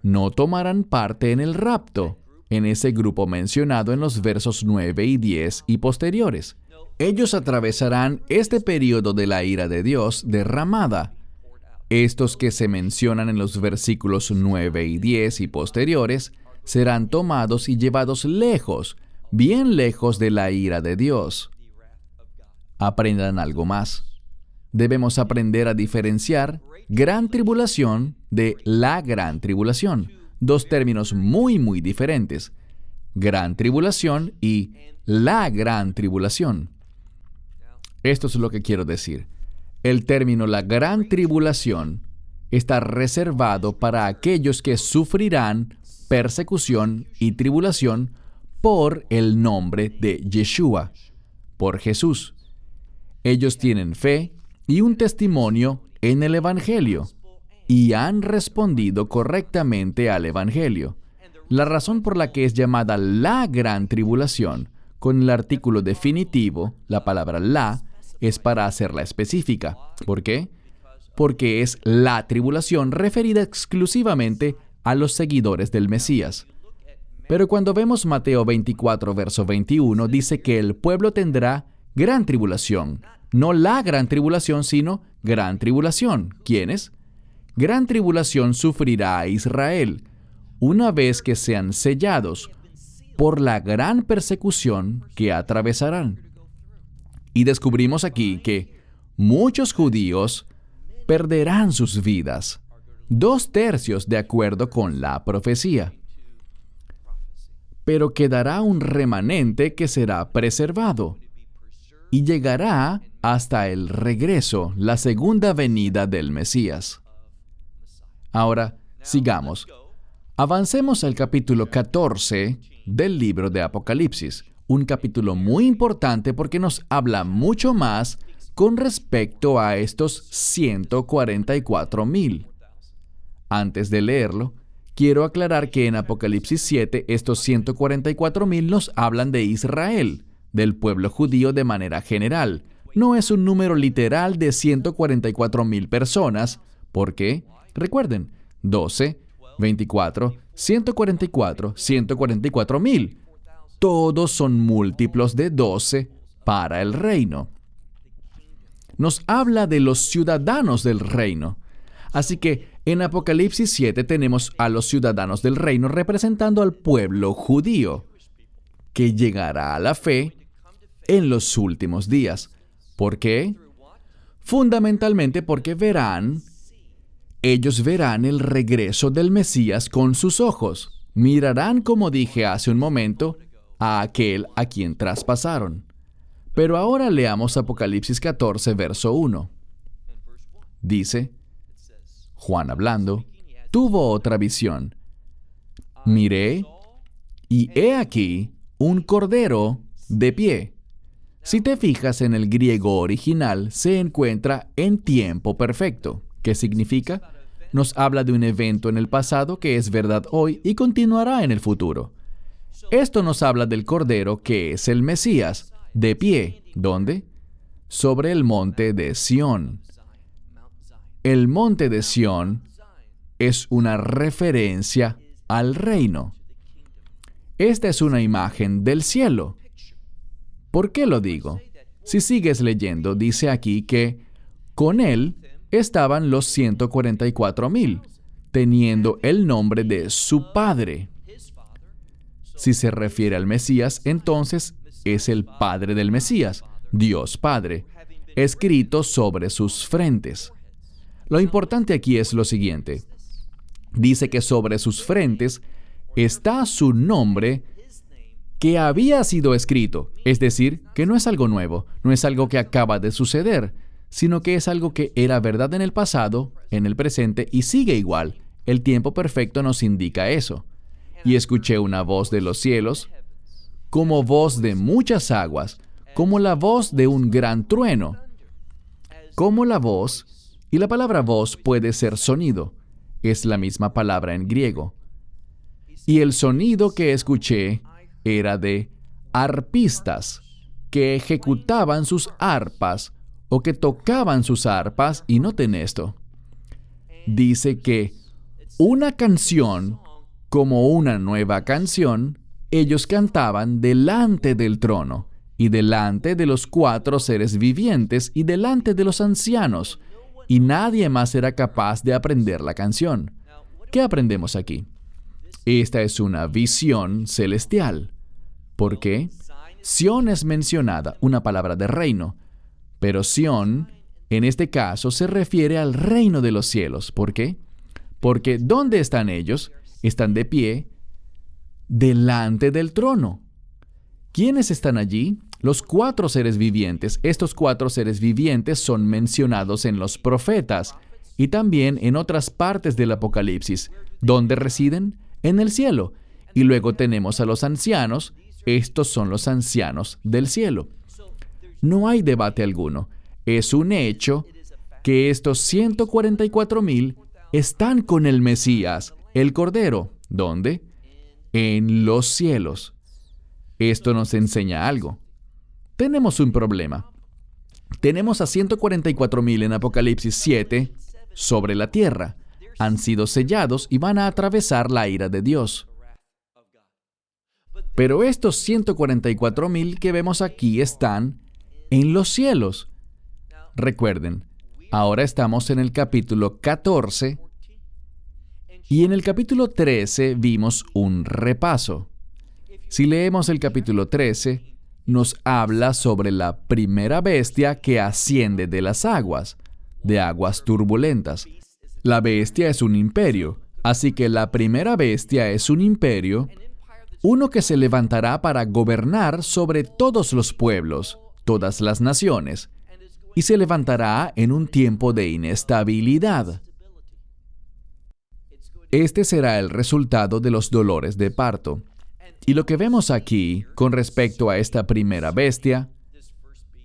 no tomarán parte en el rapto, en ese grupo mencionado en los versos 9 y 10 y posteriores. Ellos atravesarán este periodo de la ira de Dios derramada. Estos que se mencionan en los versículos 9 y 10 y posteriores serán tomados y llevados lejos, bien lejos de la ira de Dios. Aprendan algo más. Debemos aprender a diferenciar gran tribulación de la gran tribulación. Dos términos muy diferentes. Gran tribulación y la gran tribulación. Esto es lo que quiero decir. El término la gran tribulación está reservado para aquellos que sufrirán persecución y tribulación por el nombre de Yeshua, por Jesús. Ellos tienen fe y un testimonio en el Evangelio y han respondido correctamente al Evangelio. La razón por la que es llamada la gran tribulación, con el artículo definitivo, la palabra la, es para hacerla específica. ¿Por qué? Porque es la tribulación referida exclusivamente a los seguidores del Mesías. Pero cuando vemos Mateo 24, verso 21, dice que el pueblo tendrá gran tribulación. No la gran tribulación, sino gran tribulación. ¿Quiénes? Gran tribulación sufrirá a Israel, una vez que sean sellados por la gran persecución que atravesarán. Y descubrimos aquí que muchos judíos perderán sus vidas, 2/3 de acuerdo con la profecía. Pero quedará un remanente que será preservado y llegará hasta el regreso, la segunda venida del Mesías. Ahora, sigamos. Avancemos al capítulo 14 del libro de Apocalipsis, un capítulo muy importante porque nos habla mucho más con respecto a estos 144,000. Antes de leerlo, quiero aclarar que en Apocalipsis 7 estos 144,000 nos hablan de Israel, del pueblo judío de manera general. No es un número literal de 144,000 personas, porque, recuerden, 12, 24, 144, 144,000. Todos son múltiplos de 12 para el reino. Nos habla de los ciudadanos del reino. Así que en Apocalipsis 7 tenemos a los ciudadanos del reino representando al pueblo judío, que llegará a la fe en los últimos días. ¿Por qué? Fundamentalmente porque ellos verán el regreso del Mesías con sus ojos. Mirarán, como dije hace un momento, a aquel a quien traspasaron. Pero ahora leamos Apocalipsis 14, verso 1. Dice, Juan hablando, tuvo otra visión. Miré, y he aquí un cordero de pie. Si te fijas en el griego original, se encuentra en tiempo perfecto. ¿Qué significa? Nos habla de un evento en el pasado que es verdad hoy y continuará en el futuro. Esto nos habla del Cordero que es el Mesías, de pie. ¿Dónde? Sobre el monte de Sión. El monte de Sión es una referencia al reino. Esta es una imagen del cielo. ¿Por qué lo digo? Si sigues leyendo, dice aquí que con él estaban los 144,000, teniendo el nombre de su Padre. Si se refiere al Mesías, entonces es el Padre del Mesías, Dios Padre, escrito sobre sus frentes. Lo importante aquí es lo siguiente. Dice que sobre sus frentes está su nombre que había sido escrito. Es decir, que no es algo nuevo, no es algo que acaba de suceder, sino que es algo que era verdad en el pasado, en el presente y sigue igual. El tiempo perfecto nos indica eso. Y escuché una voz de los cielos, como voz de muchas aguas, como la voz de un gran trueno. Como la voz, y la palabra voz puede ser sonido, es la misma palabra en griego. Y el sonido que escuché era de arpistas, que ejecutaban sus arpas, o que tocaban sus arpas, y noten esto. Dice que una canción, como una nueva canción, ellos cantaban delante del trono, y delante de los 4 seres vivientes, y delante de los ancianos, y nadie más era capaz de aprender la canción. ¿Qué aprendemos aquí? Esta es una visión celestial. ¿Por qué? Sión es mencionada, una palabra de reino, pero Sión, en este caso, se refiere al reino de los cielos. ¿Por qué? Porque ¿dónde están ellos? Están de pie delante del trono. ¿Quiénes están allí? Los 4 seres vivientes. Estos 4 seres vivientes son mencionados en los profetas y también en otras partes del Apocalipsis. ¿Dónde residen? En el cielo. Y luego tenemos a los ancianos. Estos son los ancianos del cielo. No hay debate alguno. Es un hecho que estos 144,000 están con el Mesías, el Cordero. ¿Dónde? En los cielos. Esto nos enseña algo. Tenemos un problema. Tenemos a 144,000 en Apocalipsis 7 sobre la tierra. Han sido sellados y van a atravesar la ira de Dios. Pero estos 144,000 que vemos aquí están en los cielos. Recuerden, ahora estamos en el capítulo 14 y en el capítulo 13 vimos un repaso. Si leemos el capítulo 13, nos habla sobre la primera bestia que asciende de las aguas, de aguas turbulentas. La bestia es un imperio, así que la primera bestia es un imperio, uno que se levantará para gobernar sobre todos los pueblos, todas las naciones, y se levantará en un tiempo de inestabilidad. Este será el resultado de los dolores de parto. Y lo que vemos aquí con respecto a esta primera bestia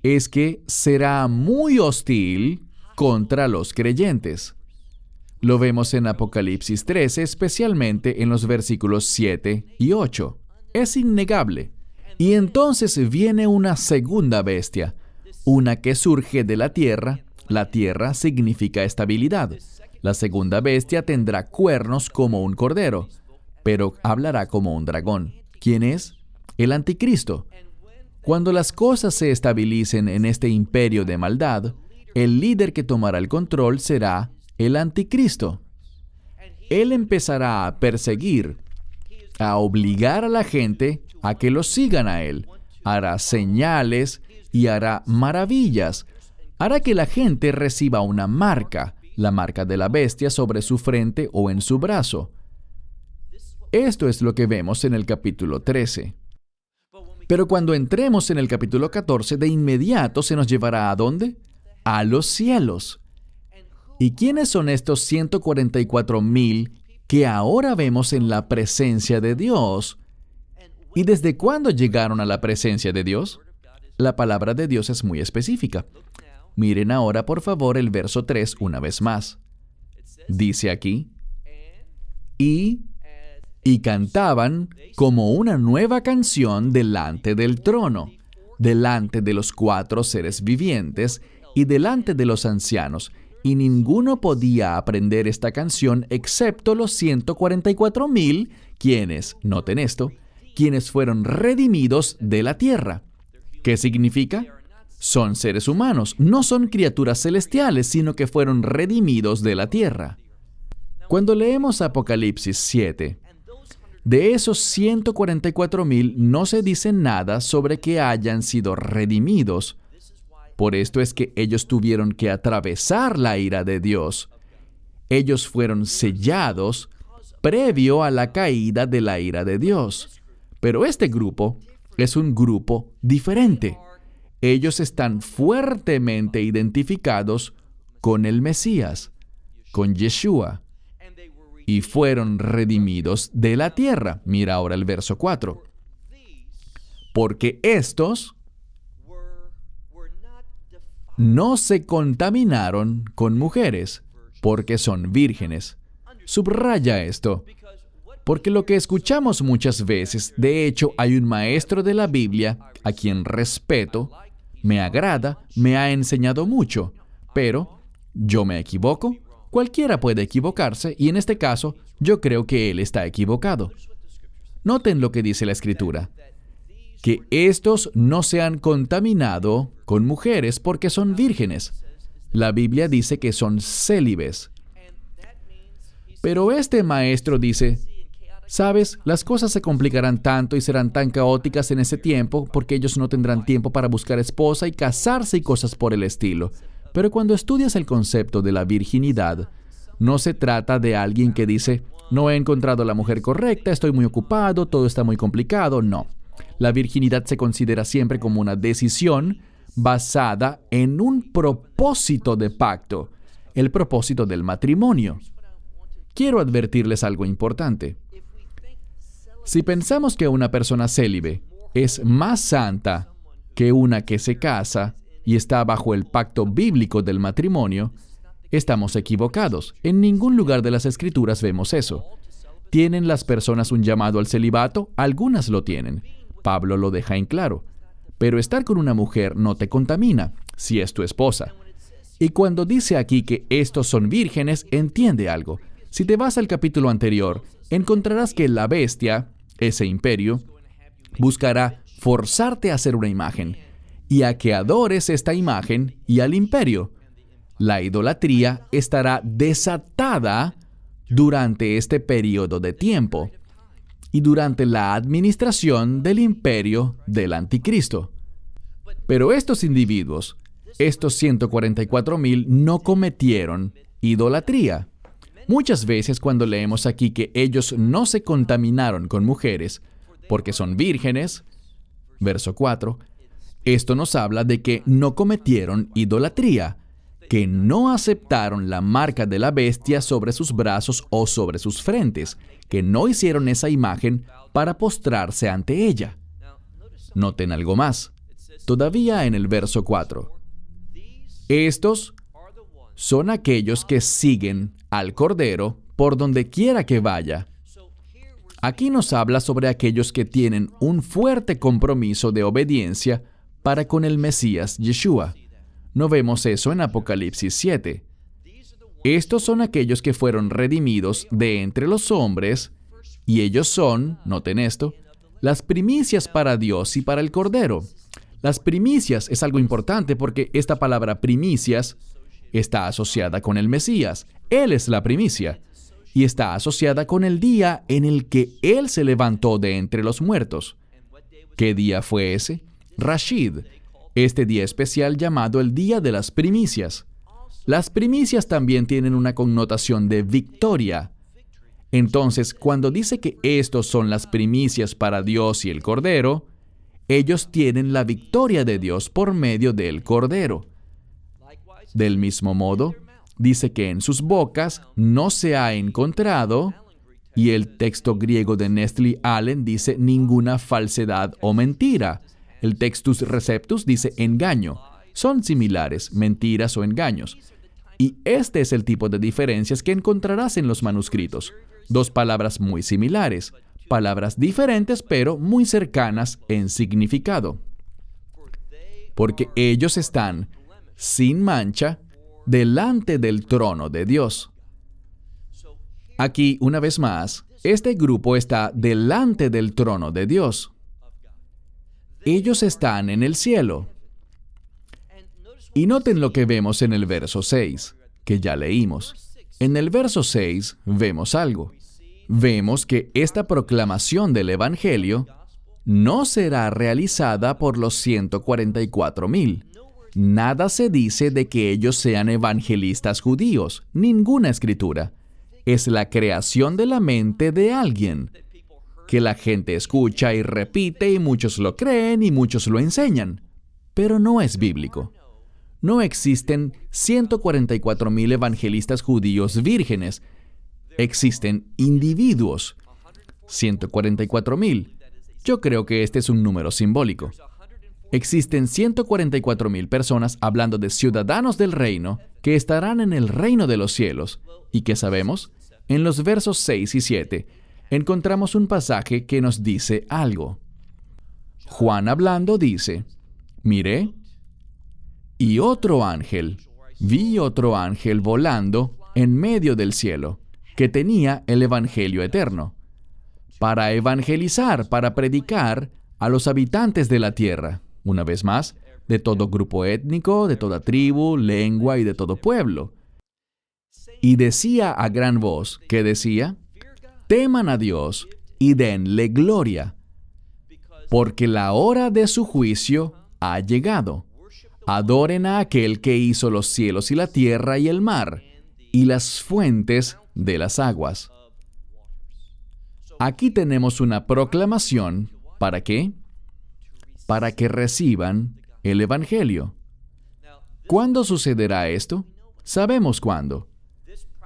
es que será muy hostil contra los creyentes. Lo vemos en Apocalipsis 13, especialmente en los versículos 7 y 8. Es innegable. Y entonces viene una segunda bestia, una que surge de la tierra. La tierra significa estabilidad. La segunda bestia tendrá cuernos como un cordero, pero hablará como un dragón. ¿Quién es? El anticristo. Cuando las cosas se estabilicen en este imperio de maldad, el líder que tomará el control será el anticristo. Él empezará a perseguir, a obligar a la gente a que lo sigan a él. Hará señales y hará maravillas. Hará que la gente reciba una marca, la marca de la bestia sobre su frente o en su brazo. Esto es lo que vemos en el capítulo 13. Pero cuando entremos en el capítulo 14, de inmediato se nos llevará ¿a dónde? A los cielos. ¿Y quiénes son estos 144,000 que ahora vemos en la presencia de Dios? ¿Y desde cuándo llegaron a la presencia de Dios? La palabra de Dios es muy específica. Miren ahora, por favor, el verso 3 una vez más. Dice aquí, y cantaban como una nueva canción delante del trono, delante de los 4 seres vivientes y delante de los ancianos, y ninguno podía aprender esta canción excepto los 144,000, quienes, noten esto, quienes fueron redimidos de la tierra. ¿Qué significa? Son seres humanos, no son criaturas celestiales, sino que fueron redimidos de la tierra. Cuando leemos Apocalipsis 7, de esos 144,000 no se dice nada sobre que hayan sido redimidos. Por esto es que ellos tuvieron que atravesar la ira de Dios. Ellos fueron sellados previo a la caída de la ira de Dios. Pero este grupo es un grupo diferente. Ellos están fuertemente identificados con el Mesías, con Yeshua, y fueron redimidos de la tierra. Mira ahora el verso 4. Porque estos no se contaminaron con mujeres, porque son vírgenes. Subraya esto, porque lo que escuchamos muchas veces, de hecho, hay un maestro de la Biblia a quien respeto, me agrada, me ha enseñado mucho, pero yo me equivoco. Cualquiera puede equivocarse, y en este caso, yo creo que él está equivocado. Noten lo que dice la Escritura, que estos no se han contaminado con mujeres porque son vírgenes. La Biblia dice que son célibes. Pero este maestro dice, ¿sabes? Las cosas se complicarán tanto y serán tan caóticas en ese tiempo porque ellos no tendrán tiempo para buscar esposa y casarse y cosas por el estilo. Pero cuando estudias el concepto de la virginidad, no se trata de alguien que dice, no he encontrado la mujer correcta, estoy muy ocupado, todo está muy complicado. No. La virginidad se considera siempre como una decisión basada en un propósito de pacto, el propósito del matrimonio. Quiero advertirles algo importante. Si pensamos que una persona célibe es más santa que una que se casa y está bajo el pacto bíblico del matrimonio, estamos equivocados. En ningún lugar de las Escrituras vemos eso. ¿Tienen las personas un llamado al celibato? Algunas lo tienen. Pablo lo deja en claro. Pero estar con una mujer no te contamina, si es tu esposa. Y cuando dice aquí que estos son vírgenes, entiende algo. Si te vas al capítulo anterior, encontrarás que la bestia, ese imperio, buscará forzarte a hacer una imagen y a que adores esta imagen y al imperio. La idolatría estará desatada durante este periodo de tiempo y durante la administración del imperio del anticristo. Pero estos individuos, estos 144,000, no cometieron idolatría. Muchas veces cuando leemos aquí que ellos no se contaminaron con mujeres porque son vírgenes, verso 4, esto nos habla de que no cometieron idolatría, que no aceptaron la marca de la bestia sobre sus brazos o sobre sus frentes, que no hicieron esa imagen para postrarse ante ella. Noten algo más. Todavía en el verso 4. Estos son aquellos que siguen al Cordero por donde quiera que vaya. Aquí nos habla sobre aquellos que tienen un fuerte compromiso de obediencia para con el Mesías Yeshua. No vemos eso en Apocalipsis 7. Estos son aquellos que fueron redimidos de entre los hombres, y ellos son, noten esto, las primicias para Dios y para el Cordero. Las primicias es algo importante porque esta palabra primicias está asociada con el Mesías. Él es la primicia y está asociada con el día en el que Él se levantó de entre los muertos. ¿Qué día fue ese? Rashid, este día especial llamado el Día de las Primicias. Las primicias también tienen una connotación de victoria. Entonces, cuando dice que estos son las primicias para Dios y el Cordero, ellos tienen la victoria de Dios por medio del Cordero. Del mismo modo, dice que en sus bocas no se ha encontrado, y el texto griego de Nestle Allen dice ninguna falsedad o mentira. El Textus Receptus dice engaño. Son similares, mentiras o engaños. Y este es el tipo de diferencias que encontrarás en los manuscritos. Dos palabras muy similares, palabras diferentes pero muy cercanas en significado. Porque ellos están sin mancha delante del trono de Dios. Aquí, una vez más, este grupo está delante del trono de Dios. Ellos están en el cielo. Y noten lo que vemos en el verso 6, que ya leímos. En el verso 6 vemos algo. Vemos que esta proclamación del Evangelio no será realizada por los 144,000. Nada se dice de que ellos sean evangelistas judíos, ninguna escritura. Es la creación de la mente de alguien, que la gente escucha y repite y muchos lo creen y muchos lo enseñan. Pero no es bíblico. No existen 144,000 evangelistas judíos vírgenes. Existen individuos. 144,000. Yo creo que este es un número simbólico. Existen 144,000 personas hablando de ciudadanos del reino que estarán en el reino de los cielos. ¿Y qué sabemos? En los versos 6 y 7 encontramos un pasaje que nos dice algo. Juan hablando dice, miré, y vi otro ángel volando en medio del cielo, que tenía el Evangelio eterno, para evangelizar, para predicar a los habitantes de la tierra, una vez más, de todo grupo étnico, de toda tribu, lengua y de todo pueblo. Y decía a gran voz, ¿qué decía? Teman a Dios y denle gloria, porque la hora de su juicio ha llegado. Adoren a aquel que hizo los cielos y la tierra y el mar, y las fuentes de las aguas. Aquí tenemos una proclamación, ¿para qué? Para que reciban el Evangelio. ¿Cuándo sucederá esto? Sabemos cuándo.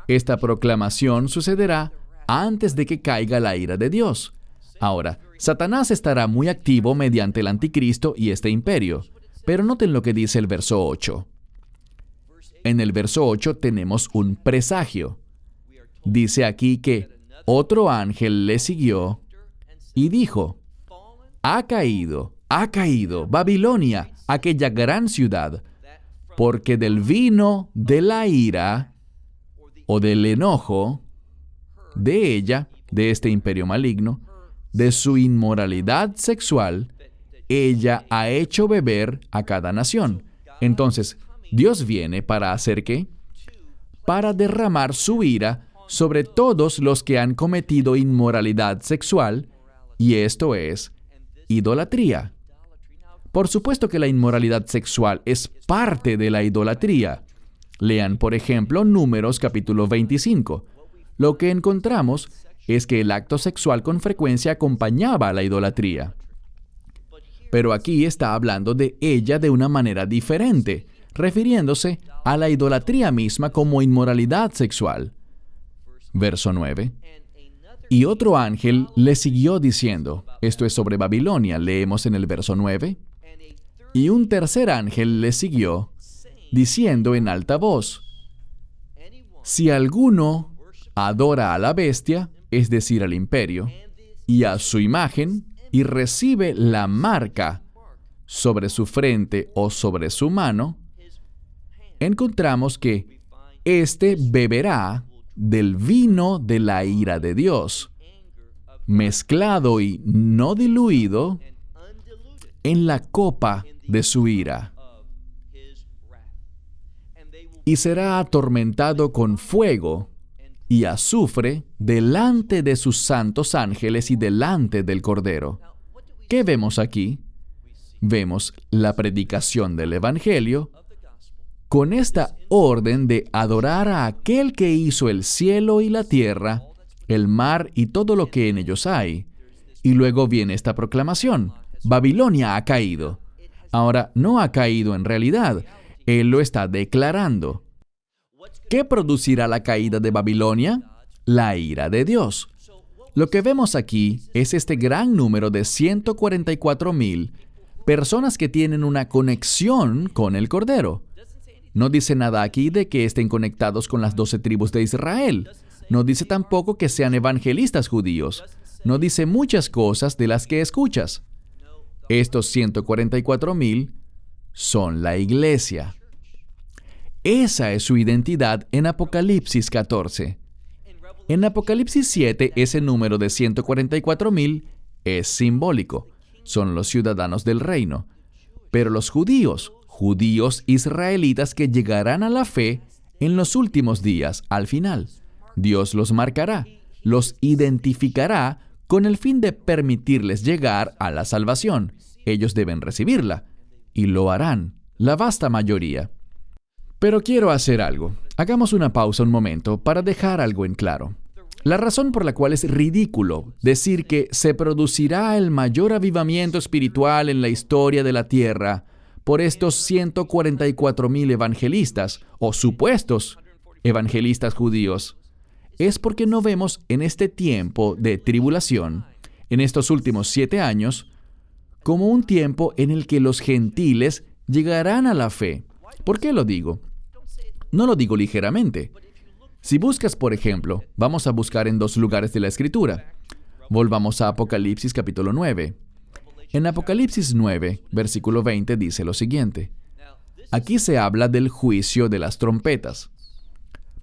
Esta proclamación sucederá antes de que caiga la ira de Dios. Ahora, Satanás estará muy activo mediante el anticristo y este imperio. Pero noten lo que dice el verso 8. En el verso 8 tenemos un presagio. Dice aquí que otro ángel le siguió y dijo, ha caído, Babilonia, aquella gran ciudad, porque del vino de la ira o del enojo de ella, de este imperio maligno, de su inmoralidad sexual, ella ha hecho beber a cada nación. Entonces, Dios viene para hacer ¿qué? Para derramar su ira sobre todos los que han cometido inmoralidad sexual, y esto es idolatría. Por supuesto que la inmoralidad sexual es parte de la idolatría. Lean, por ejemplo, Números capítulo 25. Lo que encontramos es que el acto sexual con frecuencia acompañaba a la idolatría. Pero aquí está hablando de ella de una manera diferente, refiriéndose a la idolatría misma como inmoralidad sexual. Verso 9. Y otro ángel le siguió diciendo, esto es sobre Babilonia, leemos en el verso 9. Y un tercer ángel le siguió, diciendo en alta voz, si alguno adora a la bestia, es decir, al imperio, y a su imagen, y recibe la marca sobre su frente o sobre su mano, encontramos que éste beberá del vino de la ira de Dios, mezclado y no diluido en la copa de su ira, y será atormentado con fuego y azufre delante de sus santos ángeles y delante del Cordero. ¿Qué vemos aquí? Vemos la predicación del Evangelio con esta orden de adorar a aquel que hizo el cielo y la tierra, el mar y todo lo que en ellos hay. Y luego viene esta proclamación, Babilonia ha caído. Ahora, no ha caído en realidad, Él lo está declarando. ¿Qué producirá la caída de Babilonia? La ira de Dios. Lo que vemos aquí es este gran número de 144,000 personas que tienen una conexión con el Cordero. No dice nada aquí de que estén conectados con las 12 tribus de Israel. No dice tampoco que sean evangelistas judíos. No dice muchas cosas de las que escuchas. Estos 144,000 son la iglesia. Esa es su identidad en Apocalipsis 14. En Apocalipsis 7, ese número de 144,000 es simbólico. Son los ciudadanos del reino. Pero los judíos israelitas que llegarán a la fe en los últimos días, al final, Dios los marcará, los identificará con el fin de permitirles llegar a la salvación. Ellos deben recibirla, y lo harán, la vasta mayoría. Pero quiero hacer algo. Hagamos una pausa un momento para dejar algo en claro. La razón por la cual es ridículo decir que se producirá el mayor avivamiento espiritual en la historia de la tierra por estos 144,000 evangelistas o supuestos evangelistas judíos es porque no vemos en este tiempo de tribulación, en estos últimos 7 años, como un tiempo en el que los gentiles llegarán a la fe. ¿Por qué lo digo? No lo digo ligeramente. Si buscas, por ejemplo, vamos a buscar en 2 lugares de la Escritura. Volvamos a Apocalipsis capítulo 9. En Apocalipsis 9, versículo 20, dice lo siguiente. Aquí se habla del juicio de las trompetas.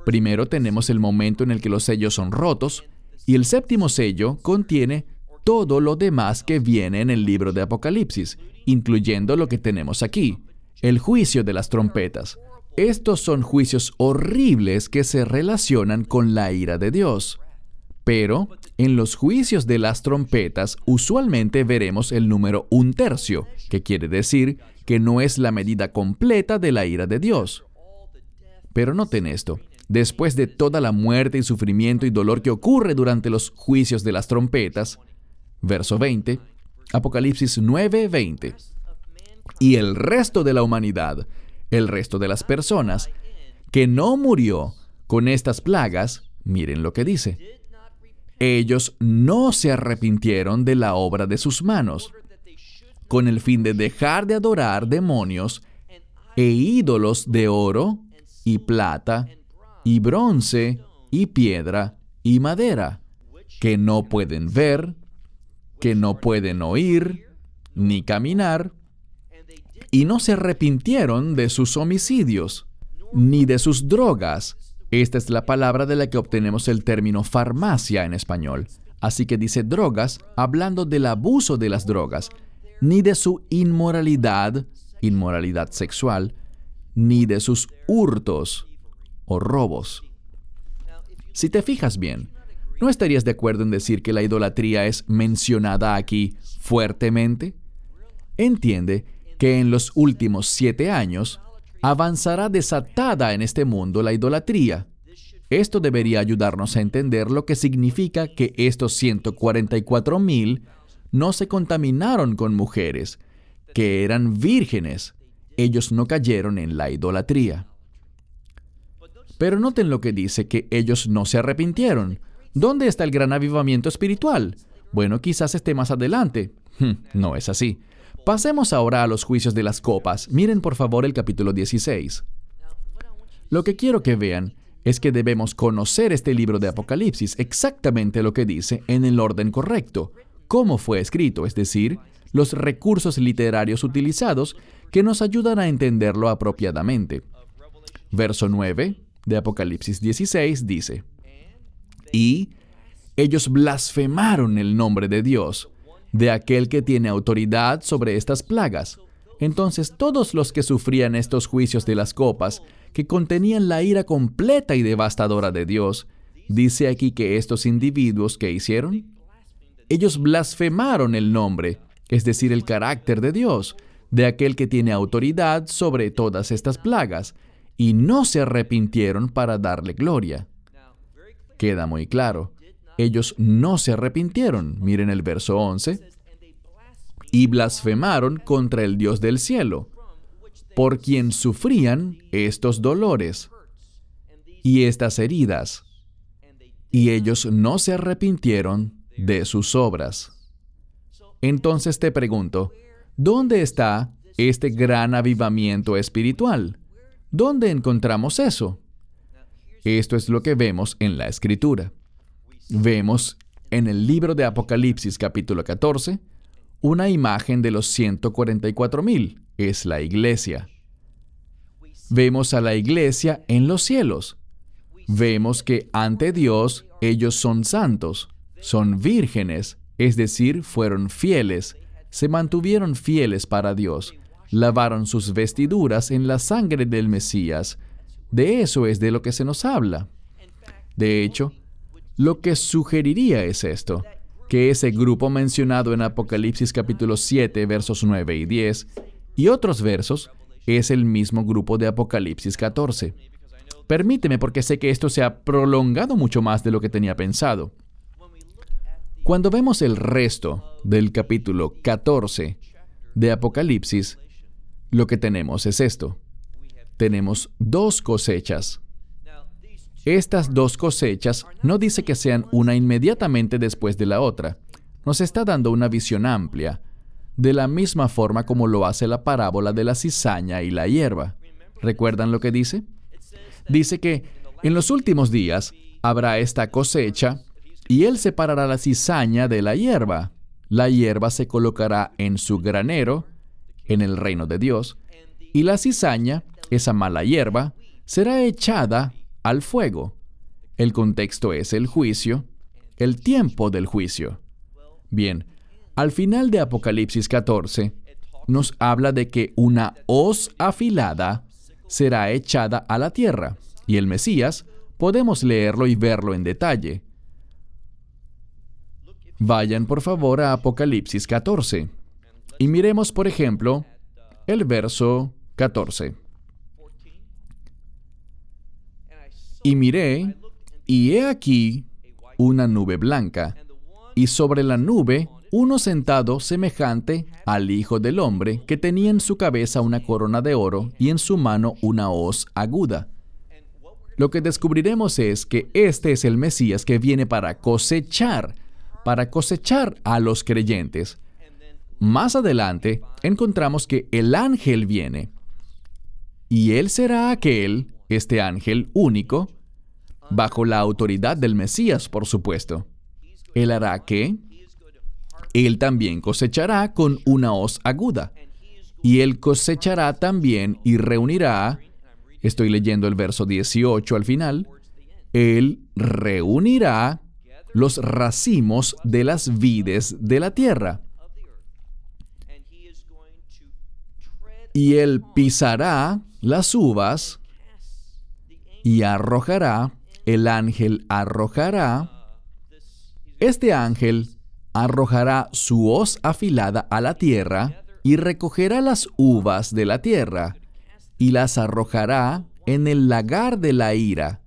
Primero tenemos el momento en el que los sellos son rotos, y el 7º sello contiene todo lo demás que viene en el libro de Apocalipsis, incluyendo lo que tenemos aquí, el juicio de las trompetas. Estos son juicios horribles que se relacionan con la ira de Dios. Pero en los juicios de las trompetas usualmente veremos el número 1/3, que quiere decir que no es la medida completa de la ira de Dios. Pero noten esto. Después de toda la muerte y sufrimiento y dolor que ocurre durante los juicios de las trompetas, verso 20, Apocalipsis 9:20, y el resto de la humanidad, el resto de las personas que no murió con estas plagas, miren lo que dice. Ellos no se arrepintieron de la obra de sus manos, con el fin de dejar de adorar demonios e ídolos de oro y plata y bronce y piedra y madera, que no pueden ver, que no pueden oír, ni caminar, y no se arrepintieron de sus homicidios, ni de sus drogas. Esta es la palabra de la que obtenemos el término farmacia en español. Así que dice drogas, hablando del abuso de las drogas, ni de su inmoralidad sexual, ni de sus hurtos o robos. Si te fijas bien, ¿no estarías de acuerdo en decir que la idolatría es mencionada aquí fuertemente? Entiende que en los últimos 7 años avanzará desatada en este mundo la idolatría. Esto debería ayudarnos a entender lo que significa que estos 144,000 no se contaminaron con mujeres, que eran vírgenes. Ellos no cayeron en la idolatría. Pero noten lo que dice, que ellos no se arrepintieron. ¿Dónde está el gran avivamiento espiritual? Bueno, quizás esté más adelante. No es así. Pasemos ahora a los juicios de las copas. Miren por favor el capítulo 16. Lo que quiero que vean es que debemos conocer este libro de Apocalipsis, exactamente lo que dice, en el orden correcto, cómo fue escrito, es decir, los recursos literarios utilizados que nos ayudan a entenderlo apropiadamente. Verso 9 de Apocalipsis 16 dice: Y ellos blasfemaron el nombre de Dios, de aquel que tiene autoridad sobre estas plagas. Entonces todos los que sufrían estos juicios de las copas, que contenían la ira completa y devastadora de Dios, dice aquí que estos individuos, ¿qué hicieron? Ellos blasfemaron el nombre, es decir, el carácter de Dios, de aquel que tiene autoridad sobre todas estas plagas, y no se arrepintieron para darle gloria. Queda muy claro. Ellos no se arrepintieron. Miren el verso 11. Y blasfemaron contra el Dios del cielo, por quien sufrían estos dolores y estas heridas. Y ellos no se arrepintieron de sus obras. Entonces te pregunto, ¿dónde está este gran avivamiento espiritual? ¿Dónde encontramos eso? Esto es lo que vemos en la Escritura. Vemos en el libro de Apocalipsis capítulo 14 una imagen de los 144,000. Es la iglesia. Vemos a la iglesia en los cielos. Vemos que ante Dios ellos son santos, son vírgenes, es decir, fueron fieles, se mantuvieron fieles para Dios, lavaron sus vestiduras en la sangre del Mesías. De eso es de lo que se nos habla. De hecho, lo que sugeriría es esto, que ese grupo mencionado en Apocalipsis capítulo 7, versos 9 y 10, y otros versos, es el mismo grupo de Apocalipsis 14. Permíteme, porque sé que esto se ha prolongado mucho más de lo que tenía pensado. Cuando vemos el resto del capítulo 14 de Apocalipsis, lo que tenemos es esto. Tenemos 2 cosechas. Estas 2 cosechas no dice que sean una inmediatamente después de la otra. Nos está dando una visión amplia, de la misma forma como lo hace la parábola de la cizaña y la hierba. ¿Recuerdan lo que dice? Dice que en los últimos días habrá esta cosecha y él separará la cizaña de la hierba. La hierba se colocará en su granero, en el reino de Dios, y la cizaña, esa mala hierba, será echada al fuego. El contexto es el juicio, el tiempo del juicio. Bien, al final de Apocalipsis 14, nos habla de que una hoz afilada será echada a la tierra, y el Mesías, podemos leerlo y verlo en detalle. Vayan por favor a Apocalipsis 14, y miremos por ejemplo el verso 14. Y miré, y he aquí una nube blanca, y sobre la nube uno sentado semejante al Hijo del Hombre, que tenía en su cabeza una corona de oro y en su mano una hoz aguda. Lo que descubriremos es que este es el Mesías que viene para cosechar a los creyentes. Más adelante encontramos que el ángel viene, y él será este ángel único, bajo la autoridad del Mesías, por supuesto. Él hará que él también cosechará con una hoz aguda, y él cosechará también y reunirá, estoy leyendo el verso 18 al final, él reunirá los racimos de las vides de la tierra. Y él pisará las uvas y arrojará, el ángel arrojará, este ángel arrojará su hoz afilada a la tierra y recogerá las uvas de la tierra y las arrojará en el lagar de la ira,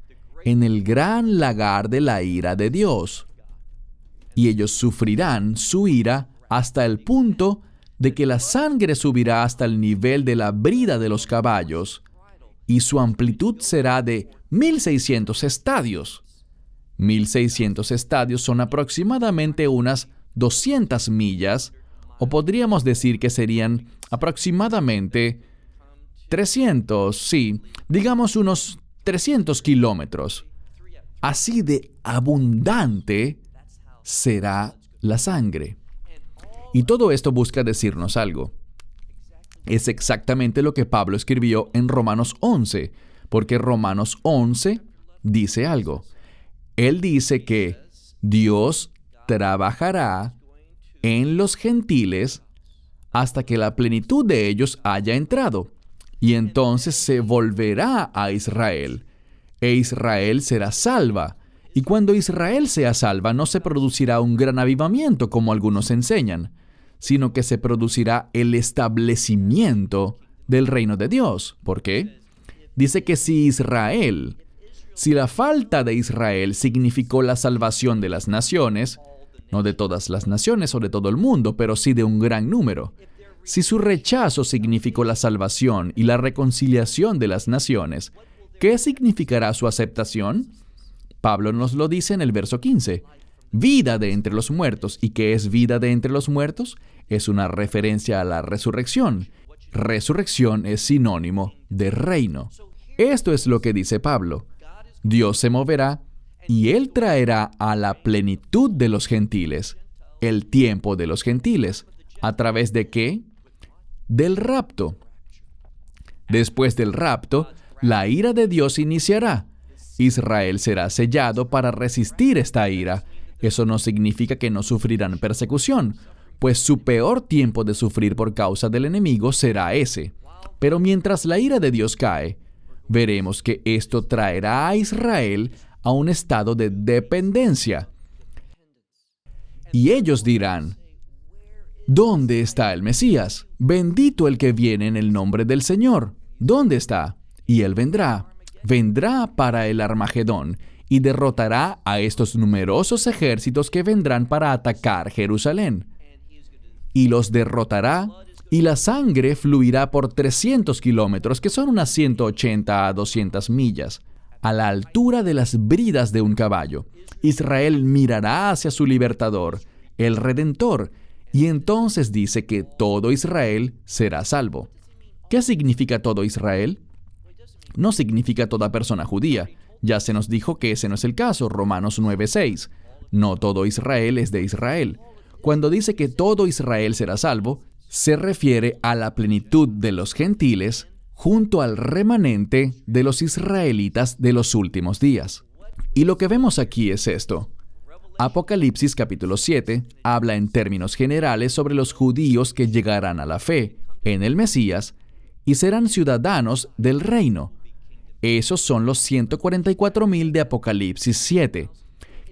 en el gran lagar de la ira de Dios. Y ellos sufrirán su ira hasta el punto de que la sangre subirá hasta el nivel de la brida de los caballos, y su amplitud será de 1,600 estadios. 1,600 estadios son aproximadamente unas 200 millas, o podríamos decir que serían aproximadamente digamos unos 300 kilómetros. Así de abundante será la sangre. Y todo esto busca decirnos algo. Es exactamente lo que Pablo escribió en Romanos 11, porque Romanos 11 dice algo. Él dice que Dios trabajará en los gentiles hasta que la plenitud de ellos haya entrado, y entonces se volverá a Israel, e Israel será salva. Y cuando Israel sea salva, no se producirá un gran avivamiento como algunos enseñan, sino que se producirá el establecimiento del reino de Dios. ¿Por qué? Dice que si la falta de Israel significó la salvación de las naciones, no de todas las naciones o de todo el mundo, pero sí de un gran número. Si su rechazo significó la salvación y la reconciliación de las naciones, ¿qué significará su aceptación? Pablo nos lo dice en el verso 15. Vida de entre los muertos. ¿Y qué es vida de entre los muertos? Es una referencia a la resurrección. Resurrección es sinónimo de reino. Esto es lo que dice Pablo. Dios se moverá y Él traerá a la plenitud de los gentiles, el tiempo de los gentiles. ¿A través de qué? Del rapto. Después del rapto, la ira de Dios iniciará. Israel será sellado para resistir esta ira. Eso no significa que no sufrirán persecución, pues su peor tiempo de sufrir por causa del enemigo será ese. Pero mientras la ira de Dios cae, veremos que esto traerá a Israel a un estado de dependencia. Y ellos dirán: ¿dónde está el Mesías? Bendito el que viene en el nombre del Señor. ¿Dónde está? Y Él vendrá para el Armagedón y derrotará a estos numerosos ejércitos que vendrán para atacar Jerusalén. Y los derrotará, y la sangre fluirá por 300 kilómetros, que son unas 180 a 200 millas, a la altura de las bridas de un caballo. Israel mirará hacia su libertador, el Redentor, y entonces dice que todo Israel será salvo. ¿Qué significa todo Israel? No significa toda persona judía. Ya se nos dijo que ese no es el caso, Romanos 9:6. No todo Israel es de Israel. Cuando dice que todo Israel será salvo, se refiere a la plenitud de los gentiles junto al remanente de los israelitas de los últimos días. Y lo que vemos aquí es esto. Apocalipsis capítulo 7 habla en términos generales sobre los judíos que llegarán a la fe en el Mesías y serán ciudadanos del reino. Esos son los 144,000 de Apocalipsis 7,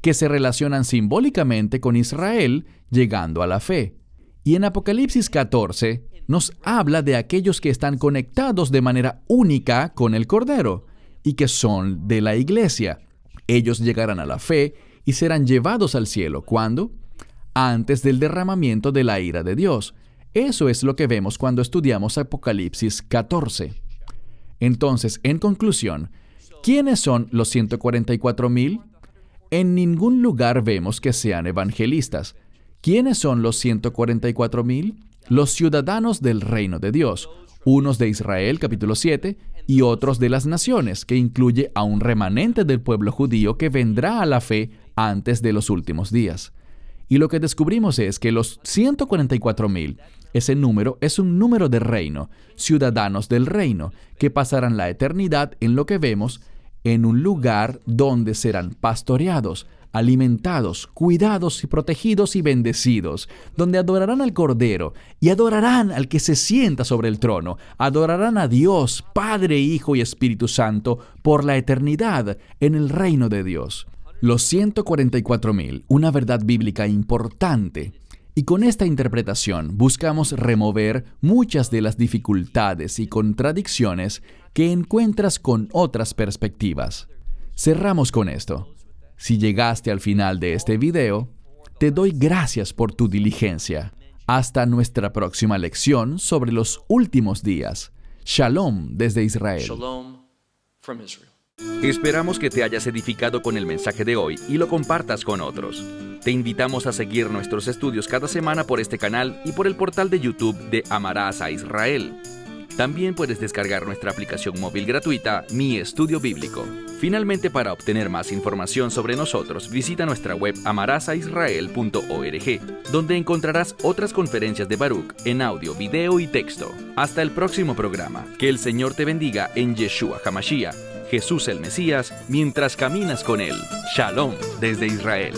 que se relacionan simbólicamente con Israel llegando a la fe. Y en Apocalipsis 14 nos habla de aquellos que están conectados de manera única con el Cordero y que son de la iglesia. Ellos llegarán a la fe y serán llevados al cielo. ¿Cuándo? Antes del derramamiento de la ira de Dios. Eso es lo que vemos cuando estudiamos Apocalipsis 14. Entonces, en conclusión, ¿quiénes son los 144,000? En ningún lugar vemos que sean evangelistas. ¿Quiénes son los 144,000? Los ciudadanos del reino de Dios, unos de Israel, capítulo 7, y otros de las naciones, que incluye a un remanente del pueblo judío que vendrá a la fe antes de los últimos días. Y lo que descubrimos es que los 144,000, ese número es un número de reino, ciudadanos del reino, que pasarán la eternidad en lo que vemos, en un lugar donde serán pastoreados, alimentados, cuidados y protegidos y bendecidos, donde adorarán al Cordero y adorarán al que se sienta sobre el trono, adorarán a Dios, Padre, Hijo y Espíritu Santo por la eternidad en el reino de Dios. Los 144,000, una verdad bíblica importante. Y con esta interpretación buscamos remover muchas de las dificultades y contradicciones que encuentras con otras perspectivas. Cerramos con esto. Si llegaste al final de este video, te doy gracias por tu diligencia. Hasta nuestra próxima lección sobre los últimos días. Shalom desde Israel. Shalom from Israel. Esperamos que te hayas edificado con el mensaje de hoy y lo compartas con otros. Te invitamos a seguir nuestros estudios cada semana por este canal y por el portal de YouTube de Amarás a Israel. También puedes descargar nuestra aplicación móvil gratuita, Mi Estudio Bíblico. Finalmente, para obtener más información sobre nosotros, visita nuestra web amarasaisrael.org, donde encontrarás otras conferencias de Baruch en audio, video y texto. Hasta el próximo programa. Que el Señor te bendiga en Yeshua HaMashiach, Jesús el Mesías, mientras caminas con Él. Shalom desde Israel.